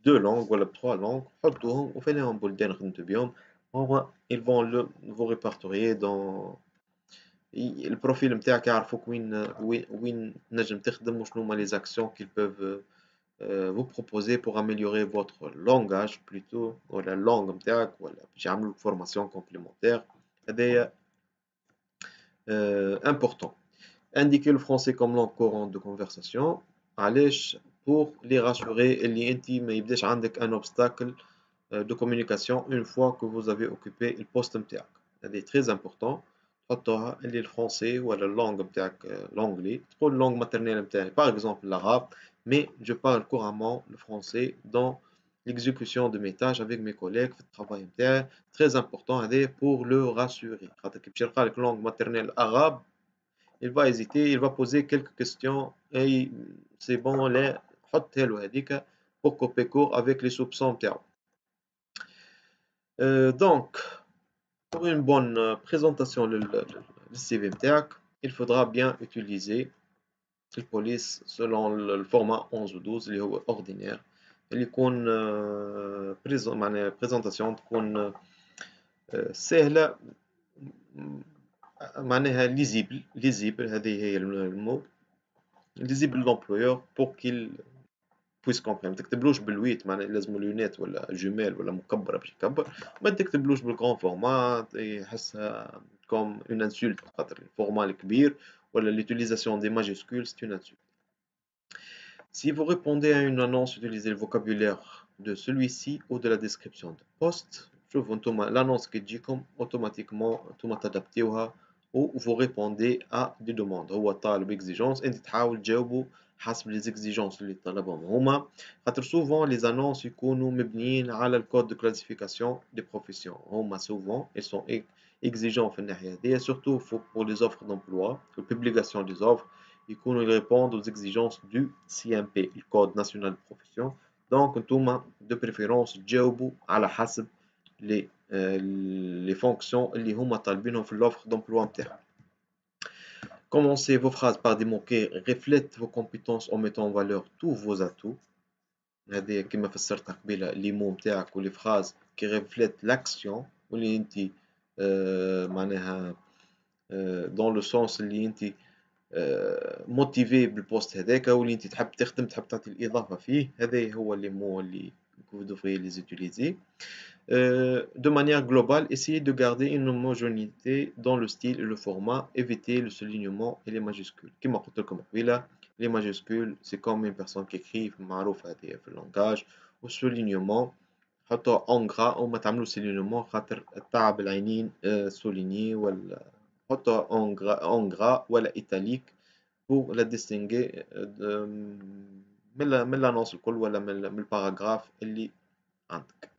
دو لونغ ولا بتخوا لونغ حطوهم وفيهم بلدان خدمتوا بهم هما ils vont vous répertorier dans البروفيل نتاعك يعرفوك وين نجم تخدم وشنو هما les actions qu'ils peuvent vous proposer pour améliorer votre langage plutôt ou la langue نتاعك ولا باش يعملوا formation complémentaire هذايا important. Indiquer le français comme langue courante de conversation علاش pour les rassurer اللي انت ما يبداش عندك un obstacle de communication une fois que vous avez occupé le poste نتاعك هذا très important تحطوها اللي الفرنسي ولا اللونغ نتاعك l'anglais تقول langue maternelle نتاعي par exemple l'arabe mais je parle couramment le français dans l'exécution de mes tâches avec mes collègues في الترافاي نتاعي très important هذا pour le rassurer خاطر كي باش يلقى لك langue maternelle arabe il va hésiter, il va poser quelques questions et c'est bon, là, حطها له هذيك pour couper court avec les soupçons نتاعو. Donc, pour une bonne présentation le CV نتاعك, il faudra bien utiliser le police selon le format 11 ou 12 اللي هو ordinaire اللي يكون معناها présentation تكون سهلة معناها lisible هذه هي المو lisible l'employeur pour qu'il puisse comprendre ما تكتبلوش بالويت معناها لازم لونيت ولا جمال ولا مكبره باش يكبر ما تكتبلوش بالكرون فورمات يحسها كوم اون انسولت خاطر الفورمات الكبير ولا l'utilisation des majuscules c'est une insulte. Si vous répondez à une annonce utilisez le vocabulaire de celui-ci ou de la description de poste شوفوا انتم l'annonce qui تجيكم automatiquement انتم تدبتوها ou vous répondez à des demandes هو طالب exigence انت تحاول تجاوبوا حسب les exigences اللي طلبهم هما خاطر souvent les annonces يكونوا مبنيين على الكود de classification des professions هما souvent exigeant في الناحية هذه surtout pour les offres d'emploi la publication des offres يكونوا répondent aux exigences du CMP le Code national de profession donc انتوما de préférence تجاوبوا على حسب les fonctions اللي هما طالبينهم في l'offre d'emploi نتاعهم. Commencez vos phrases par des mots qui reflètent vos compétences en mettant en valeur tous vos atouts. هذه كما فسرتها قبيله لي مو نتاعك ولي فراز كي ريفليت لاكسيون واللي انت معناها دون لو سونس اللي انت موتيفي بالبوست هذاك واللي انت تحب تخدم تحب تعطي الاضافه فيه هذا هو لي مو اللي vous devriez les utiliser. De manière globale, essayez de garder une homogénéité dans le style et le format, évitez le soulignement et les majuscules. كما قلت لكم قبيله les majuscules c'est comme une personne qui écrit معروف هذه في اللانجاج والسولينيومون حطوا en gras وما تعملوا سولينيومون خاطر تعب العينين سوليني ولا حطوا en gras ولا italique pour la distinguer من l'annonce الكل ولا من الباراغراف اللي عندك.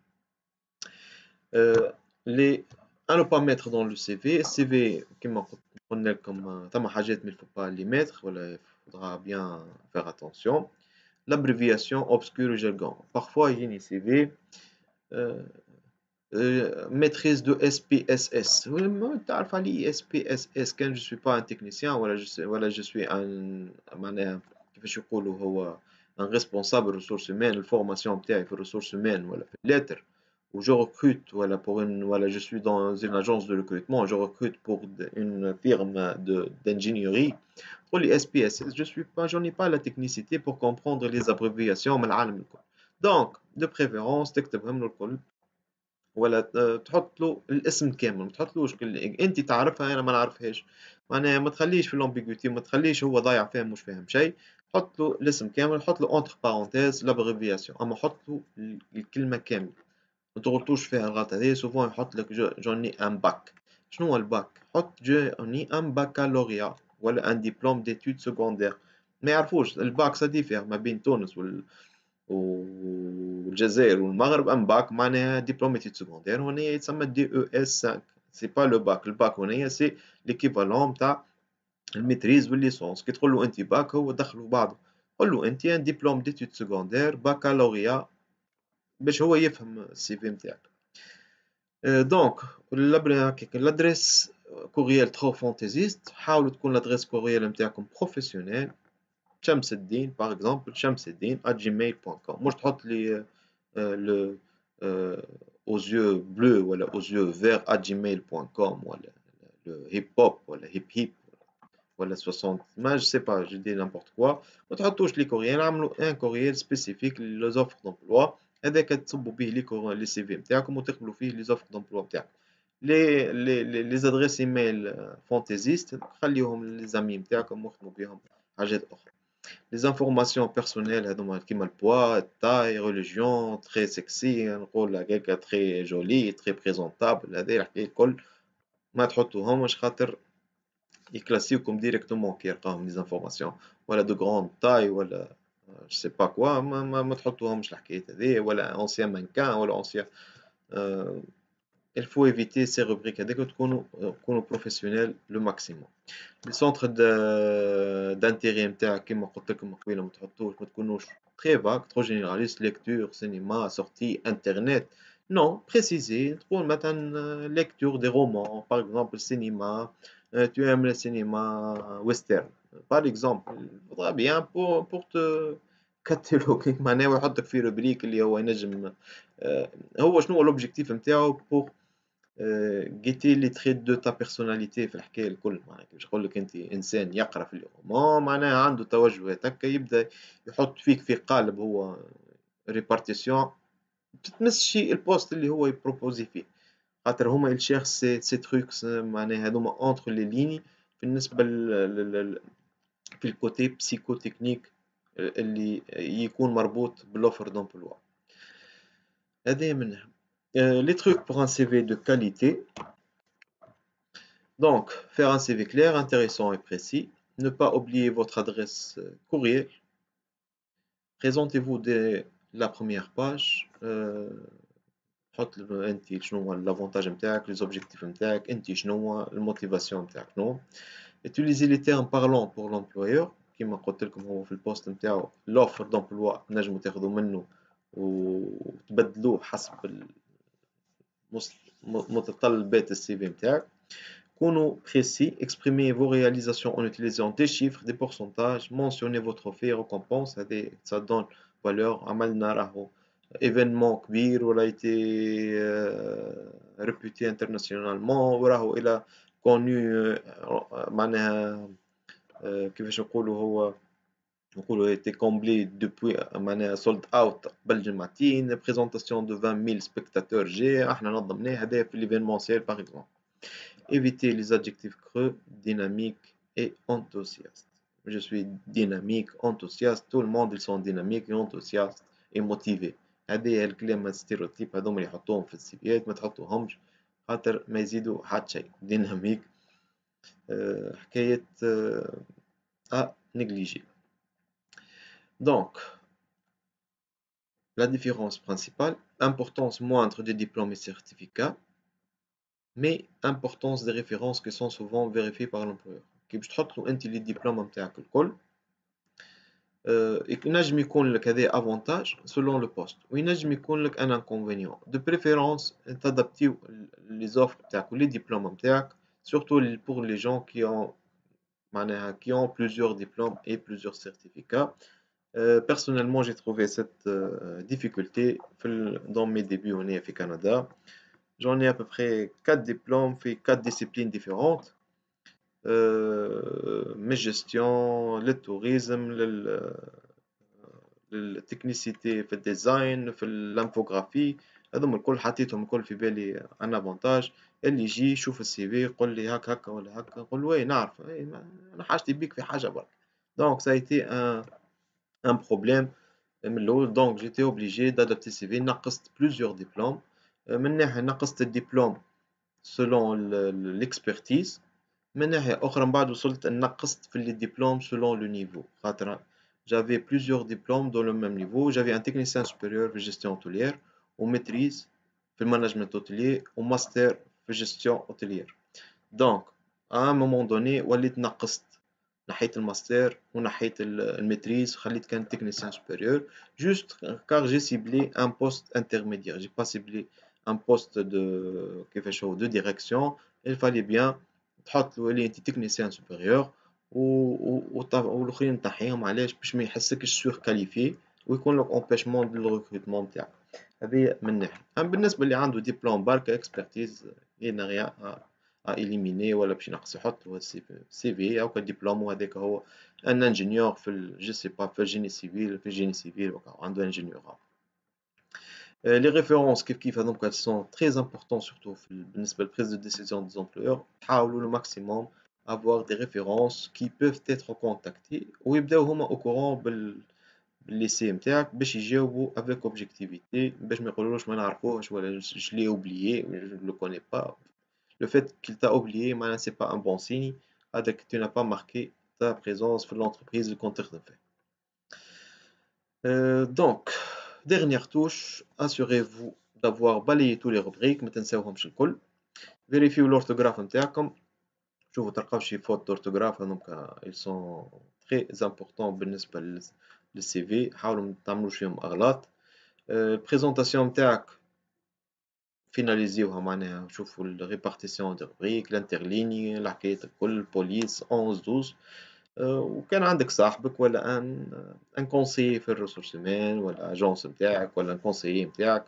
Les à ne pas mettre dans le CV. CV كما قلنا لكم ثم حاجات ما il faut pas les mettre ولا il faudra bien faire attention. L'abréviation obscure ou jargon. Parfois il y a une CV maîtrise de SPSS. تعرف علي SPSS كان je suis pas un technicien ولا je suis un معناها كيفاش يقولوا هو un responsable ressources humaines الفورماسيون نتاعي في ressources humaines ولا في lettres où je recrute voilà pour une voilà je suis dans une agence de recrutement je recrute pour une firme d'ingénierie pour les SPSS j'en ai pas la technicité pour comprendre les abréviations من العالم الكل donc de préférence تكتبهم له الكل ولا تحط له الاسم كامل ما تحطلوش انت تعرفها انا ما نعرفهاش معناها ما تخليش في الامبيغوتي ما تخليش هو ضايع فاهم مش فاهم شيء حط له الاسم كامل حط له اونتر بارونتيز لابريفياسيون اما حط له الكلمه كامله ما تغلطوش فيها الغلطه هذه سوفون يحط لك جوني ان باك شنو هو الباك حط جوني ان باكالوريا ولا ان ديبلوم ديتود سكوندير ما يعرفوش الباك سا ديفير ما بين تونس والجزائر والمغرب ام باك معناها دبلوم ايتود سكوندير هنا يتسمى دي او اس 5 سي با لو باك الباك هنا سي ليكيفالون تاع الميتريز والليسونس كي تقول له انت باك هو دخلوا بعضه قول له انت ان دبلوم ديتود سكوندير باكالوريا باش هو يفهم السي في نتاعك. دونك لادريس كوريال ترو فانتيزيست حاولوا تكون لادريس كوريال نتاعكم بروفيسيونيل شمس الدين باغ اكزومبل شمس الدين @gmail.com مش تحط لي le aux yeux bleus ولا aux yeux verts @gmail.com ولا le hip hop ولا hip hip ولا 60 ما je sais pas je dis n'importe quoi ما تحطوش لي كوريال نعملوا ان كوريال سبيسيفيك لي زوفر دومبلوا هذاك تصبوا به لي سي في نتاعكم وتقبلوا فيه لي زوفر دومبلوا نتاعكم لي زادريس ايميل فانتيزيست خليهم لي زامي نتاعكم واخدموا بهم حاجات اخرى. Les informations personnelles هذوما كيما البوا التاي religion très sexy نقول هكاك très joli très présentable هذه الحكاية الكل ما تحطوهمش خاطر يكلاسيوكم ديريكتومون كي يلقاهم لي زانفورماسيون ولا دو غروند تاي ولا je sais pas quoi ما تحطوهمش الحكايات هذه ولا ancien mannequin ولا ancien il faut éviter ces rubriques هذيك تكونوا بروفيسيونيل لو ماكسيموم. لي سونتر دانتيغي نتاعك كيما قلت لكم قبيله ما تحطوش ما تكونوش تري فاك ترو جينيراليست ليكتور سينما سورتي انترنت نو بريسيزي تقول مثلا ليكتور دي رومان باغ اكزومبل سينما tu aimes le cinéma western par exemple faudra bien pour te كاتالوج معناها يحطك في روبريك اللي هو ينجم هو شنو هو لوبجيكتيف نتاعو بور guetter les traits de ta personnalité في الحكاية الكل معناها كيفاش نقول لك أنت إنسان يقرأ في الرومان معناها عنده توجهات هكا يبدأ يحط فيك في قالب هو ريبارتيسيون تتمس شي البوست اللي هو يبروبوزي فيه خاطر هما يلشيخ سي تروكس معناها هذوما اونتر لي ليني بالنسبة في الكوتي بسيكو تكنيك اللي يكون مربوط بلوفر دومبلوا هذه منها. Les trucs pour un CV de qualité. Donc, faire un CV clair, intéressant et précis. Ne pas oublier votre adresse courriel. Présentez-vous dès la première page. حط له انت شنو هو الافونتاج نتاعك لي زوبجيكتيف نتاعك انت شنو هو الموتيفاسيون نتاعك شنو utiliser les termes parlants pour l'employeur كيما قلت لكم هو في البوست نتاعو l'offre d'emploi نجموا تاخذوا منه وتبدلوه حسب متطلبات السي في نتاعك كونوا précis exprimez vos réalisations en utilisant des chiffres des pourcentages mentionnez votre fait récompense هذه ça donne valeur عملنا راهو événement كبير ولا été réputé internationalement وراهو إلى connu معناها كيفاش نقولوا هو نقولوا été comblé depuis معناها sold out قبل جمعتين présentation de 20 000 spectateurs جاي احنا نظمناه هذا في l'événementiel par exemple éviter les adjectifs creux dynamique et enthousiaste je suis dynamique enthousiaste tout le monde ils sont dynamiques et enthousiastes et motivés هذه الكلمة ستيreotype هذوما اللي يحطوهم في السيفيات ما تحطوهمش خاطر ما يزيدوا حتى شيء ديناميك حكاية négliger. Donc, la différence principale, importance moindre des diplômes et certificats, mais importance des références qui sont souvent vérifiées par l'employeur. كي باش تحط له انت لي ديبلوم نتاعك الكل ينجم يكون لك هذا افونتاج selon le poste وينجم يكون لك ان inconvénient de préférence تادابتيو لي زوفر نتاعك ولي ديبلوم نتاعك surtout pour les gens qui ont plusieurs diplômes et plusieurs certificats. Personnellement, j'ai trouvé cette difficulté dans mes débuts au Canada. J'en ai à peu près 4 diplômes, fait 4 disciplines différentes. Mes gestions, le tourisme, la technicité, le design, l'infographie. هذوما الكل حطيتهم الكل في بالي ان افونتاج اللي يجي يشوف السي في يقول لي هكا هكا ولا هكا نقول له وي نعرف انا حاجتي بيك في حاجه برك دونك سا ايتي ان بروبليم من الاول دونك جيتي اوبليجي دادابتي السي في نقصت بلوزيور ديبلوم من ناحيه نقصت الدبلوم سولون ليكسبرتيز من ناحيه اخرى من بعد وصلت نقصت في لي ديبلوم سولون لو نيفو خاطر j'avais plusieurs diplômes dans le même niveau j'avais un technicien supérieur في gestion hôtelière وميتريز في المانجمنت hôtelier وماستر في gestion hôtelière donc à un moment donné وليت نقصت ناحية الماستر وناحية الميتريز خليت كان technicien supérieur juste car j'ai ciblé un poste intermédiaire j'ai pas ciblé un poste de كيفاش هو de direction il fallait bien تحط له اللي انت technicien supérieur والاخرين تحيهم علاش باش ما يحسكش سور كاليفي ويكون لك امبيشمون دو الريكروتمون نتاعك هذه من ناحيه اما بالنسبه اللي عنده ديبلوم بركا اكسبرتيز ينا غيان اليميني ولا باش ينقص يحط هو السي في او كدبلوم وهذاك هو ان انجينيور في جو سي با في الجيني سيفيل في الجيني سيفيل عنده انجينيور Les références كيف هذوك elles sont très importantes surtout بالنسبة للprise de décision des employeurs حاولوا le maximum avoir des références qui peuvent être contactées ويبداو هما au courant بالليسي نتاعك باش يجاوبوا avec objectivité باش ما يقولولوش ما نعرفوهش ولا je l'ai oublié je le connais pas le fait qu'il t'a oublié معناها c'est pas un bon signe هذاك tu n'as pas marqué ta présence في l'entreprise اللي كنت تخدم فيها donc dernière touche assurez-vous d'avoir balayé tous les rubriques ما تنساوهمش الكل vérifiez l'orthographe نتاعكم شوفوا تلقاو شي فوت d'orthographe هذوك ils sont très importants بالنسبة للسي في حاولوا ما تعملوش فيهم أغلاط البريزونطاسيون نتاعك فيناليزيوها معناها شوفوا الريبارتيسيون دي روبريك الانترليني الحكايات الكل بوليس 11 12 وكان عندك صاحبك ولا ان كونسيي في الريسورس هيومان ولا اجونس نتاعك ولا ان كونسيي نتاعك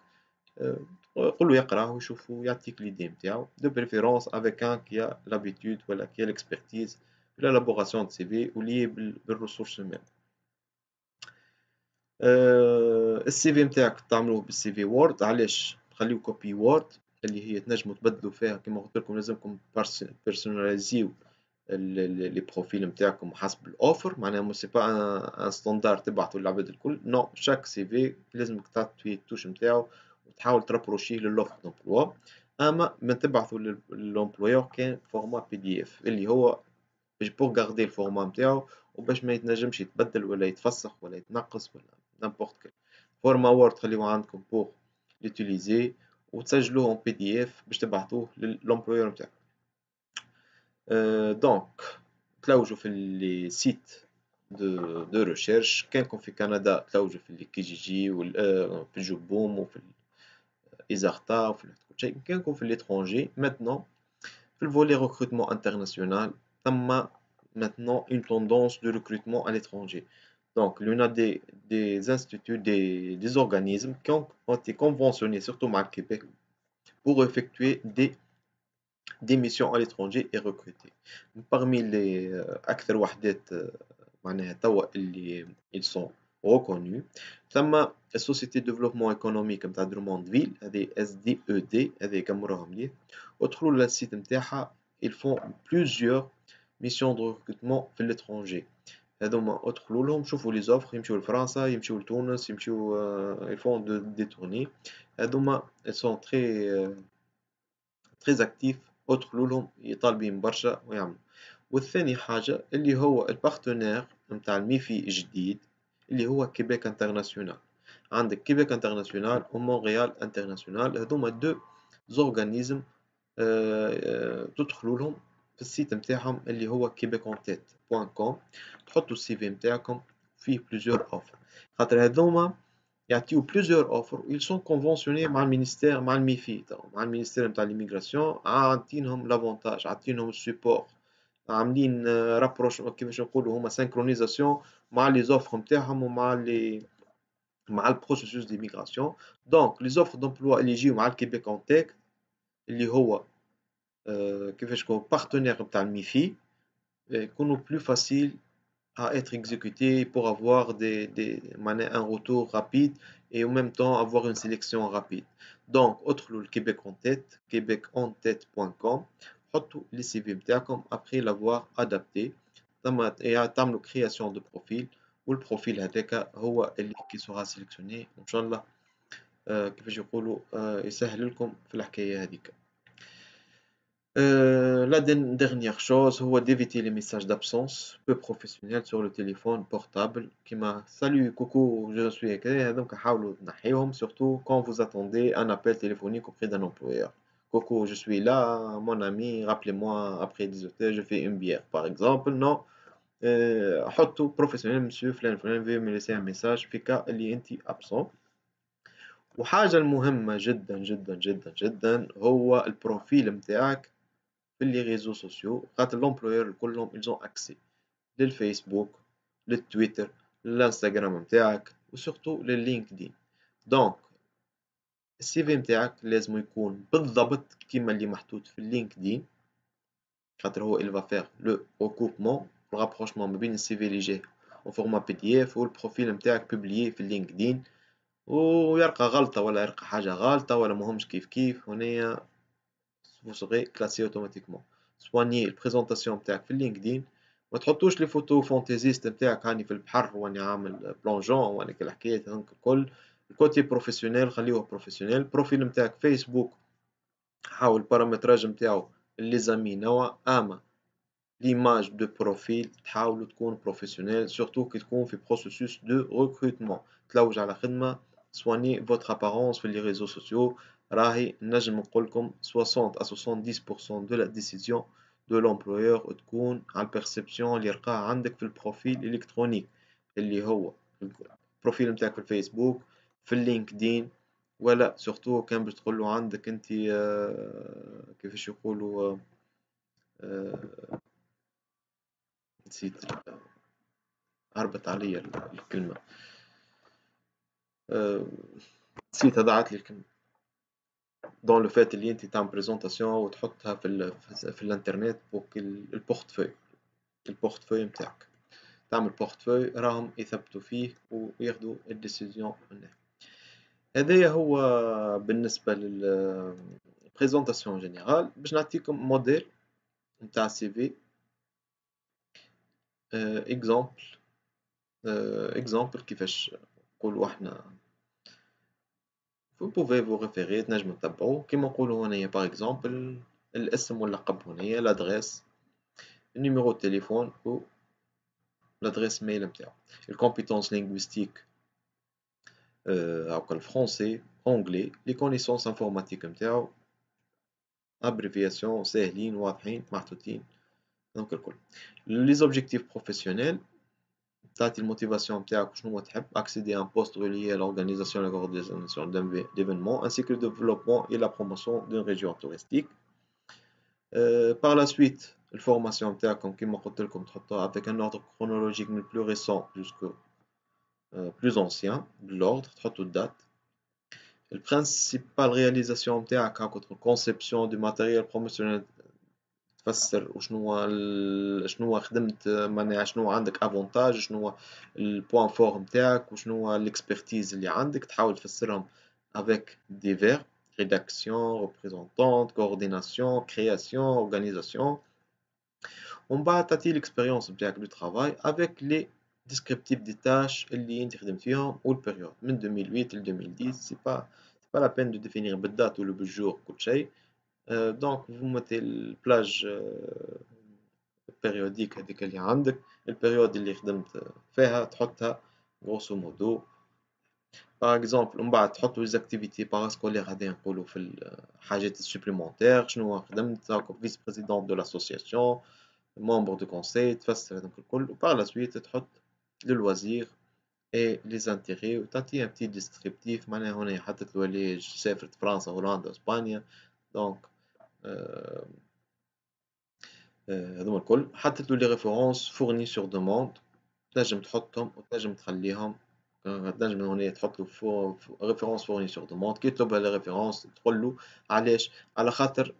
قول له يقراه ويشوف يعطيك ليدي نتاعو دو بريفيرونس افيك ان كي لابيتود ولا كي ليكسبرتيز في لابوراسيون دو سي في ولي بالريسورس هيومان السي في نتاعك تعملوه بالسي في وورد علاش تخليو كوبي وورد اللي هي تنجموا تبدلوا فيها كما قلت لكم لازمكم بيرسوناليزيو لي بروفيل نتاعكم حسب الاوفر معناها سي با ان ستاندار تبعثوا للعباد الكل نو شاك سي في لازمك تعطي التوش نتاعو وتحاول ترابروشيه للوفر دومبلوا اما ما تبعثوا للامبلويور كان فورما بي دي اف اللي هو باش بور غاردي الفورما نتاعو وباش ما يتنجمش يتبدل ولا يتفسخ ولا يتنقص ولا نيمبورت كال فورما وورد خليوه عندكم بور ليوتيليزي وتسجلوه en PDF باش تبعثوه للامبلويور نتاعك. دونك تلوجوا في لي سيت دو ريشيرش، كانكم في كندا تلوجوا في لي كي جي جي في الجبوم وفي إيزارتا وفي كل شيء. كانكم في ليترونجي ماتنون في الفولي recrutement international ثم maintenant une tendance de recrutement à l'étranger. Donc, il y a des instituts, des organismes qui ont été conventionnés, surtout au Québec, pour effectuer des missions à l'étranger et recruter. Parmi les أكثر وحدات معناها توا اللي ils sont reconnus ثم السوسيتي ديفلوبمون ايكونوميك نتاع دروموندفيل هذه SDED هذه كمروها مليح، ادخلوا للسيت نتاعها ils font plusieurs missions de recrutement في l'étranger. هذوما ادخلوا لهم شوفوا لي زوفر، يمشيو لفرنسا يمشيو لتونس يمشيو ils font des tournées. هذوما ils sont très actifs، ادخلوا لهم يطالبين برشا ويعملوا. والثاني حاجة اللي هو البارتنير نتاع الميفي الجديد اللي هو كيبيك انترناسيونال. عندك كيبيك انترناسيونال ومونريال انترناسيونال، هذوما دو زورغانيزم تدخلوا لهم في السيت نتاعهم اللي هو quebecontet.com، تحطوا السي في نتاعكم فيه بليزيور اوفر، خاطر هذوما يعطيو بليزيور اوفر ils sont conventionnés مع المينيستير مع الميفي مع المينيستير نتاع ليميغراسيون، عاطينهم لافونتاج عاطينهم السيبور، عاملين رابروش كيفاش نقولوا هما سينكرونيزاسيون مع لي زوفر نتاعهم ومع مع البروسيسوس دي ميغراسيون. دونك لي زوفر دومبلوا اللي يجيو مع الكيبيك اونتيك اللي هو كيفاش يكون بارتنير نتاع الميفي يكونوا بلو فاسيل à être exécuté pour avoir un retour rapide et en même temps avoir une sélection rapide. Donc, autre le Québec en tête, quebecontête.com, حطوا les CV نتاعكم après l'avoir adapté تعملوا création de profil والبروفيل هذاك هو اللي qui sera sélectionné ان شاء الله كيفاش يقولوا يسهل لكم في الحكايه هذيك. La dernière chose, c'est d'éviter les messages d'absence peu professionnels sur le téléphone portable qui m'a salut, coucou, je suis donc surtout quand vous attendez un appel téléphonique auprès d'un employeur. Coucou, je suis là, mon ami, rappelez-moi après 18 heures, je fais une bière par exemple. Non, حطوا professionnel, monsieur فلان فلان veuillez me laisser un message في cas اللي انت absent. وحاجة المهمة جدا جدا جدا جدا هو البروفيل متاعك في لي ريزو سوسيو، خاطر لومبلويور كلهم ils ont accès للفيسبوك للتويتر للانستغرام نتاعك وسورتو لللينكدين. دونك السي في نتاعك لازم يكون بالضبط كيما اللي محطوط في اللينكدين، خاطر هو il va faire le recoupement le rapprochement ما بين السي في اللي جاه au format PDF والبروفيل نتاعك بوبليي في اللينكدين، ويرقى غلطة ولا يرقى حاجة غلطة ولا مهمش كيف هنايا vous serez classé automatiquement. Soignez البريزونطاسيون نتاعك في اللينكدين، ما تحطوش لي فوتو فانتازيست نتاعك هاني في البحر واني عامل بلونجون واني كل الحكايات هذوك الكل. الكوتي بروفيسيونيل خليوه بروفيسيونيل. البروفيل نتاعك فيسبوك حاول البارامتراج نتاعو لي زامي نوع، اما ليماج دو بروفيل تحاولوا تكون بروفيسيونيل سورتو كي تكون في بروسيسوس دو ريكروتمون تلوج على خدمة. soignez votre apparence في les réseaux sociaux. راهي نجم نقولكم 60 à 70% de la décision de l'employeur تكون على البرسبسيون اللي يلقاها عندك في البروفيل الالكترونيك اللي هو البروفيل نتاعك في الفيسبوك في اللينكدين، ولا سورتو كان باش تقولوا عندك انت كيفاش يقولوا نسيت هربت عليا الكلمة، نسيت ضاعت لي الكلمة. دون لو فات اللي انت تعمل بريزونطاسيون وتحطها في الانترنت بوك البورتفوي نتاعك، تعمل بورتفوي راهم يثبتوا فيه وياخذوا الديسيزيون منه. هذايا هو بالنسبة للبريزونطاسيون جينيرال. باش نعطيكم موديل نتاع سي في اكزامبل كيفاش نقولوا احنا vous pouvez vous référer تنجمو تتبعوه كيما نقولوا هنايا باغ اكزومبل الاسم واللقب هنايا لادريس النيميرو تليفون و لادريس ميل نتاعو. الكومبيتونس لينغويستيك هاكا الفرونسي انجلي لي كونيسونس انفورماتيك نتاعو ابريفياسيون ساهلين واضحين محطوطين دونك الكل لي زوبجيكتيف بروفيسيونيل تعطي الموتيفاسيون نتاعك شنو تحب accéder à un poste relié à l'organisation et la coordination d'événements ainsi que le développement et la promotion d'une région touristique. Par la suite الفورماسيون نتاعكم كيما قلت لكم تحطوها avec un ordre chronologique من plus récent jusqu'au plus ancien بالordre تحطوا الدات. البرينسيبال رياليزاسيون نتاعك هاكا conception du matériel promotionnel تفسر شنو خدمت معناها شنو عندك افونتاج شنو البوان فور نتاعك وشنو الاكسبرتيز اللي عندك تحاول تفسرهم avec des verbes rédaction représentante coordination création organisation ومن بعد تعطي l'expérience نتاعك du travail avec les descriptifs des tâches اللي انت خدمت فيهم والبيريود من 2008 ل 2010 c'est pas la peine de définir بالدات ولا بالجور كل شيء. Donc vous mettez le plage périodique هذيك اللي عندك البريود اللي خدمت فيها تحطها grosso modo par exemple ومن بعد تحطوا les activités parascolaires هذي نقولوا في الحاجات السوبليمونتير شنو خدمت هاكا فيس بريزيدون دو لاسوسياسيون membre de conseil تفسر هذوك الكل و par la suite تحط le loisir et les intérêts وتعطي un petit descriptif معناها هنا حطيت الوليج سافرت فرنسا هولندا اسبانيا دونك هذوما الكل حطيت له لي ريفيرونس فورني سور دوموند تنجم تحطهم وتنجم تخليهم تنجم هنا تحط له ريفيرونس فورني سور دوموند كي تطلب لي ريفيرونس تقول له علاش على خاطر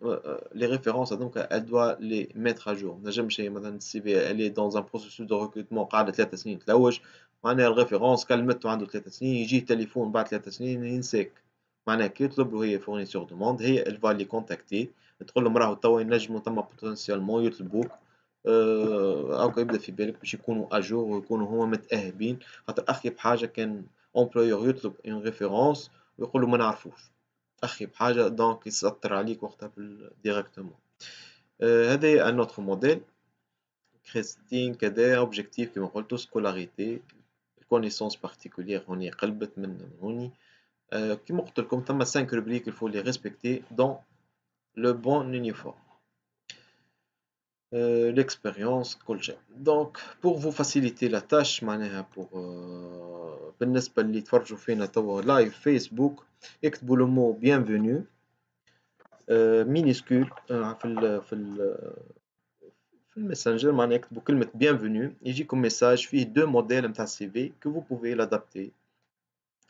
لي ريفيرونس هذوك ال دوا لي ميتر ا جور نجمش مثلا السي في الي دون ان بروسيسور دو ريكروتمون قاعده 3 سنين تلوج معناها الريفيرونس كلمته عنده 3 سنين يجي تليفون بعد 3 سنين ينساك معناها كي تطلب له هي فورني سور دوموند هي الفالي كونتاكتي تقول لهم راهو توا ينجموا تما بوتنسيالمون يطلبوك هاكا يبدا في بالك باش يكونوا اجور ويكونوا هما متاهبين خاطر اخي بحاجه كان امبلويور يطلب اون ريفيرونس ويقول له ما نعرفوش اخي بحاجه دونك يسطر عليك وقتها ديريكتومون. هذا ان اوتر موديل كريستين كذا اوبجيكتيف كيما قلتو سكولاريتي الكونيسونس بارتيكولير هوني قلبت من هوني كيما قلت لكم ثم 5 روبريك الفو لي ريسبكتي دون le bon uniforme, l'expérience, كل شيء. Donc pour vous faciliter la tâche معناها pour بالنسبة اللي تفرجوا فينا توا لايف فيسبوك اكتبوا لو مو bienvenue minuscule في الماسنجر معناها اكتبوا كلمة bienvenue يجيكم ميساج فيه دو موديل نتاع السي في que vous pouvez l'adapter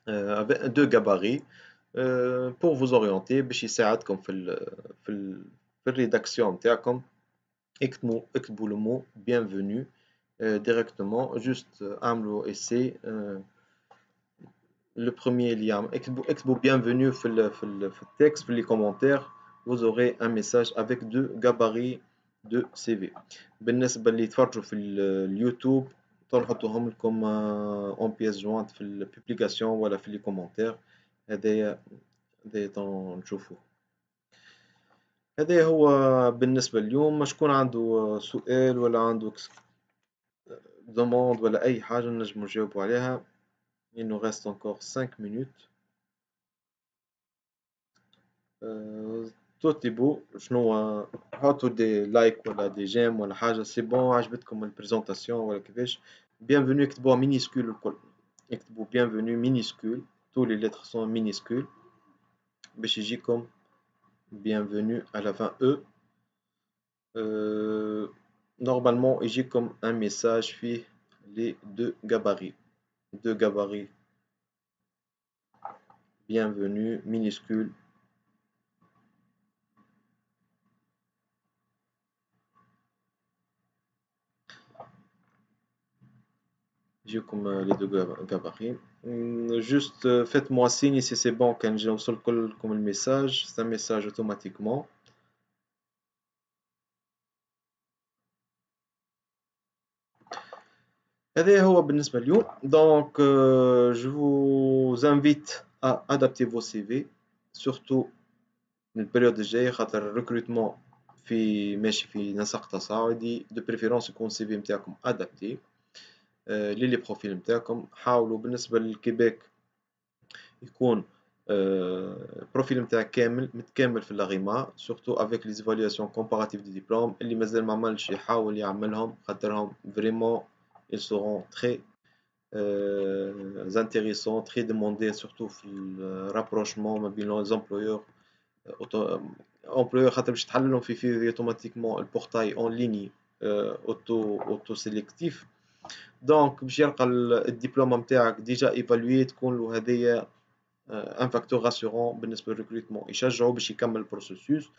avec deux gabarits pour vous orienter باش يساعدكم في الريداكسيون نتاعكم اكتبوا لو مو bienvenue directement juste اعملوا essai le premier اللي يعمل اكتبوا bienvenue في التكست في les commentaires vous aurez un message avec deux gabarits de CV. بالنسبة اللي يتفرجوا في اليوتيوب نحطوهم لكم اون بيس جوانت في البوبليكاسيون ولا في لي كومونتير هذايا نشوفوه. هذا هو بالنسبة اليوم. شكون عنده سؤال ولا عنده demande ولا أي حاجة نجمو نجاوبو عليها. Il nous reste encore 5 minutes. توتي بو شنو حطوا دي لايك ولا دي جيم ولا حاجة سي بون عجبتكم البريزونطاسيون ولا كيفاش. bienvenue اكتبوها مينيسكول الكل اكتبوا bienvenue مينيسكول tous les lettres sont minuscules باش يجيكم bienvenue à la fin E. Normalement يجيكم un message فيه les deux gabarits bienvenue minuscule يجيكم les deux gabarits. Juste faites-moi signe si c'est bon quand j'ai وصل لكم الميساج. C'est un message automatiquement. هذا هو بالنسبة اليوم. Donc je vous invite à adapter vos CV surtout من البريود الجاية خاطر الريكروتمون ماشي في نسق تصاعدي. دو بريفيرونس يكون السي في نتاعكم ادابتي لي بروفيل نتاعكم. حاولوا بالنسبة للكيبيك يكون البروفيل نتاعك كامل متكامل في لاغيما سورتو افيك لي زيفالياسيون كومباراتيف دي ديبلوم اللي مازال ما عملش يحاول يعملهم خاطرهم فريمون ils seront très intéressants très demandés surtout في الرابروشمون ما بين لي زامبلويور امبلويور خاطر باش تحللهم في اوتوماتيكمون البورتاي اون ليني اوتو سيليكتيف دونك باش يلقى الدبلوم نتاعك ديجا ايفالوي تكون له هذيا ان فاكتور راسيورون بالنسبه للريكروتمون يشجعوا باش يكمل البروسيسوس.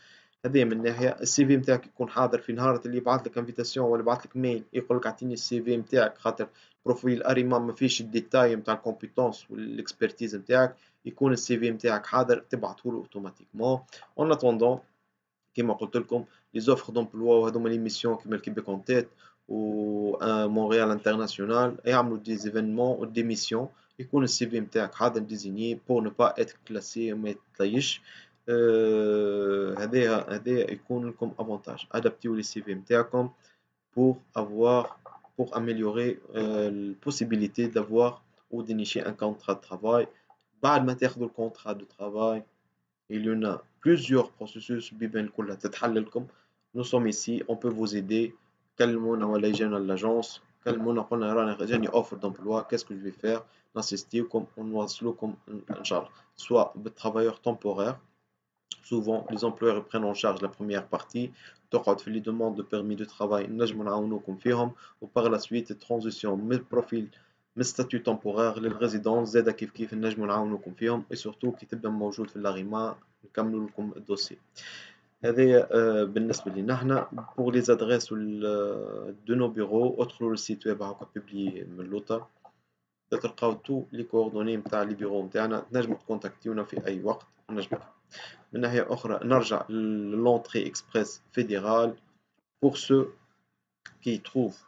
هذه من ناحيه. السي في نتاعك يكون حاضر في نهار اللي يبعث لك انفيتاسيون ولا يبعث لك ميل يقول لك اعطيني السي في نتاعك خاطر بروفيل اريما ما فيش الديتاي نتاع الكومبيتونس والاكسبرتيز نتاعك يكون السي في نتاعك حاضر تبعثه له اوتوماتيكمون. اون اتوندون كيما قلت لكم لي زوفر دومبلوا وهذوما لي ميسيون كيما الكيبيك اون تيت و مونريال انترناسيونال يعملوا دي زيفينمون و دي ميسيون يكون السي في نتاعك حاضر ديزيني بور نو با اتر كلاسي وما يتطيش. هذا يكون لكم افونتاج. ادابتيو لي سي في نتاعكم pour améliorer la possibilité d'avoir ou d'initier un contrat de travail. بعد ما تاخذوا الكونترا دو travail il y en a plusieurs processus بيبان كلها تتحللكم. nous sommes ici on peut vous aider. كلمونا ولا يجينا l'agence كلمونا قلنا رانا جاني اوفر d'emploi qu'est-ce que je vais faire ناسيستيوكم ونوصلوكم ان شاء الله soit بالترافايور temporaire. Souvent, les employeurs prennent en charge la première partie. تقعد في les demandes de permis de travail نجمو نعاونوكم فيهم و par la suite transition من البروفيل من ستاتيو temporaire للريزيدونس زادا كيف نجمو نعاونوكم فيهم et surtout كي تبدا موجود في اللاغيما نكملوا لكم الدوسي. هذا بالنسبة لنا احنا. pour les adresses de nos bureaux ادخلوا للسيت ويب هاكا بيبلي من لوطا تلقاو تو لي كوردوني نتاع لي بيرو نتاعنا تنجموا تكونتاكتيونا في اي وقت نجموا. من ناحية أخرى نرجع l'entrée express fédérale pour ceux qui trouvent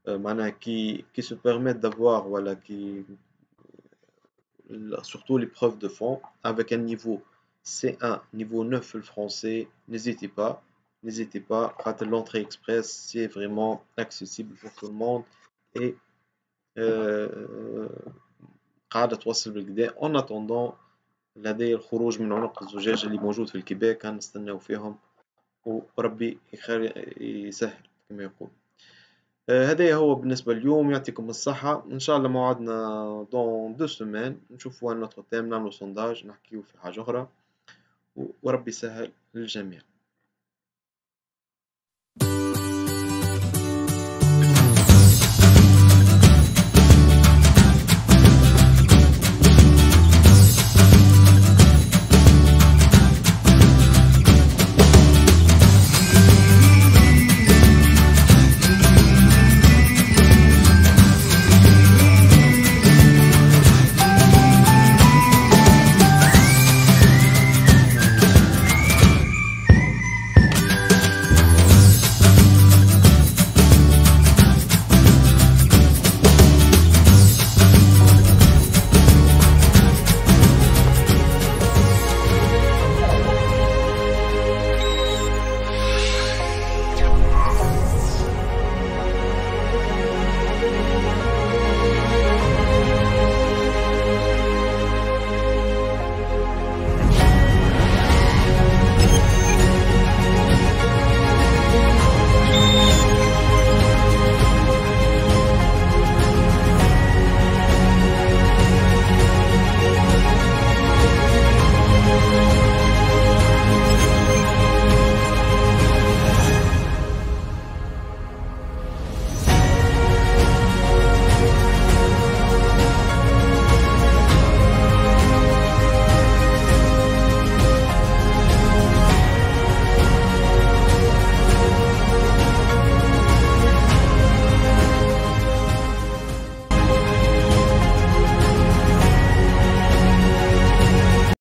معناها qui se permettent d'avoir voilà qui surtout les preuves de fond avec un niveau C1 niveau 9 le français n'hésitez pas خاطر l'entrée express c'est vraiment accessible pour tout le monde et قاعدة توصل بالكدا. en attendant لدي الخروج من عنق الزجاج اللي موجود في الكيبيك هنستناو فيهم وربي يسهل كما يقول. هذا هو بالنسبة اليوم. يعطيكم الصحة إن شاء الله. موعدنا دون 2 سيمين نشوفوا نوتر تيم نعملو سونداج نحكيو في حاجة أخرى وربي يسهل للجميع.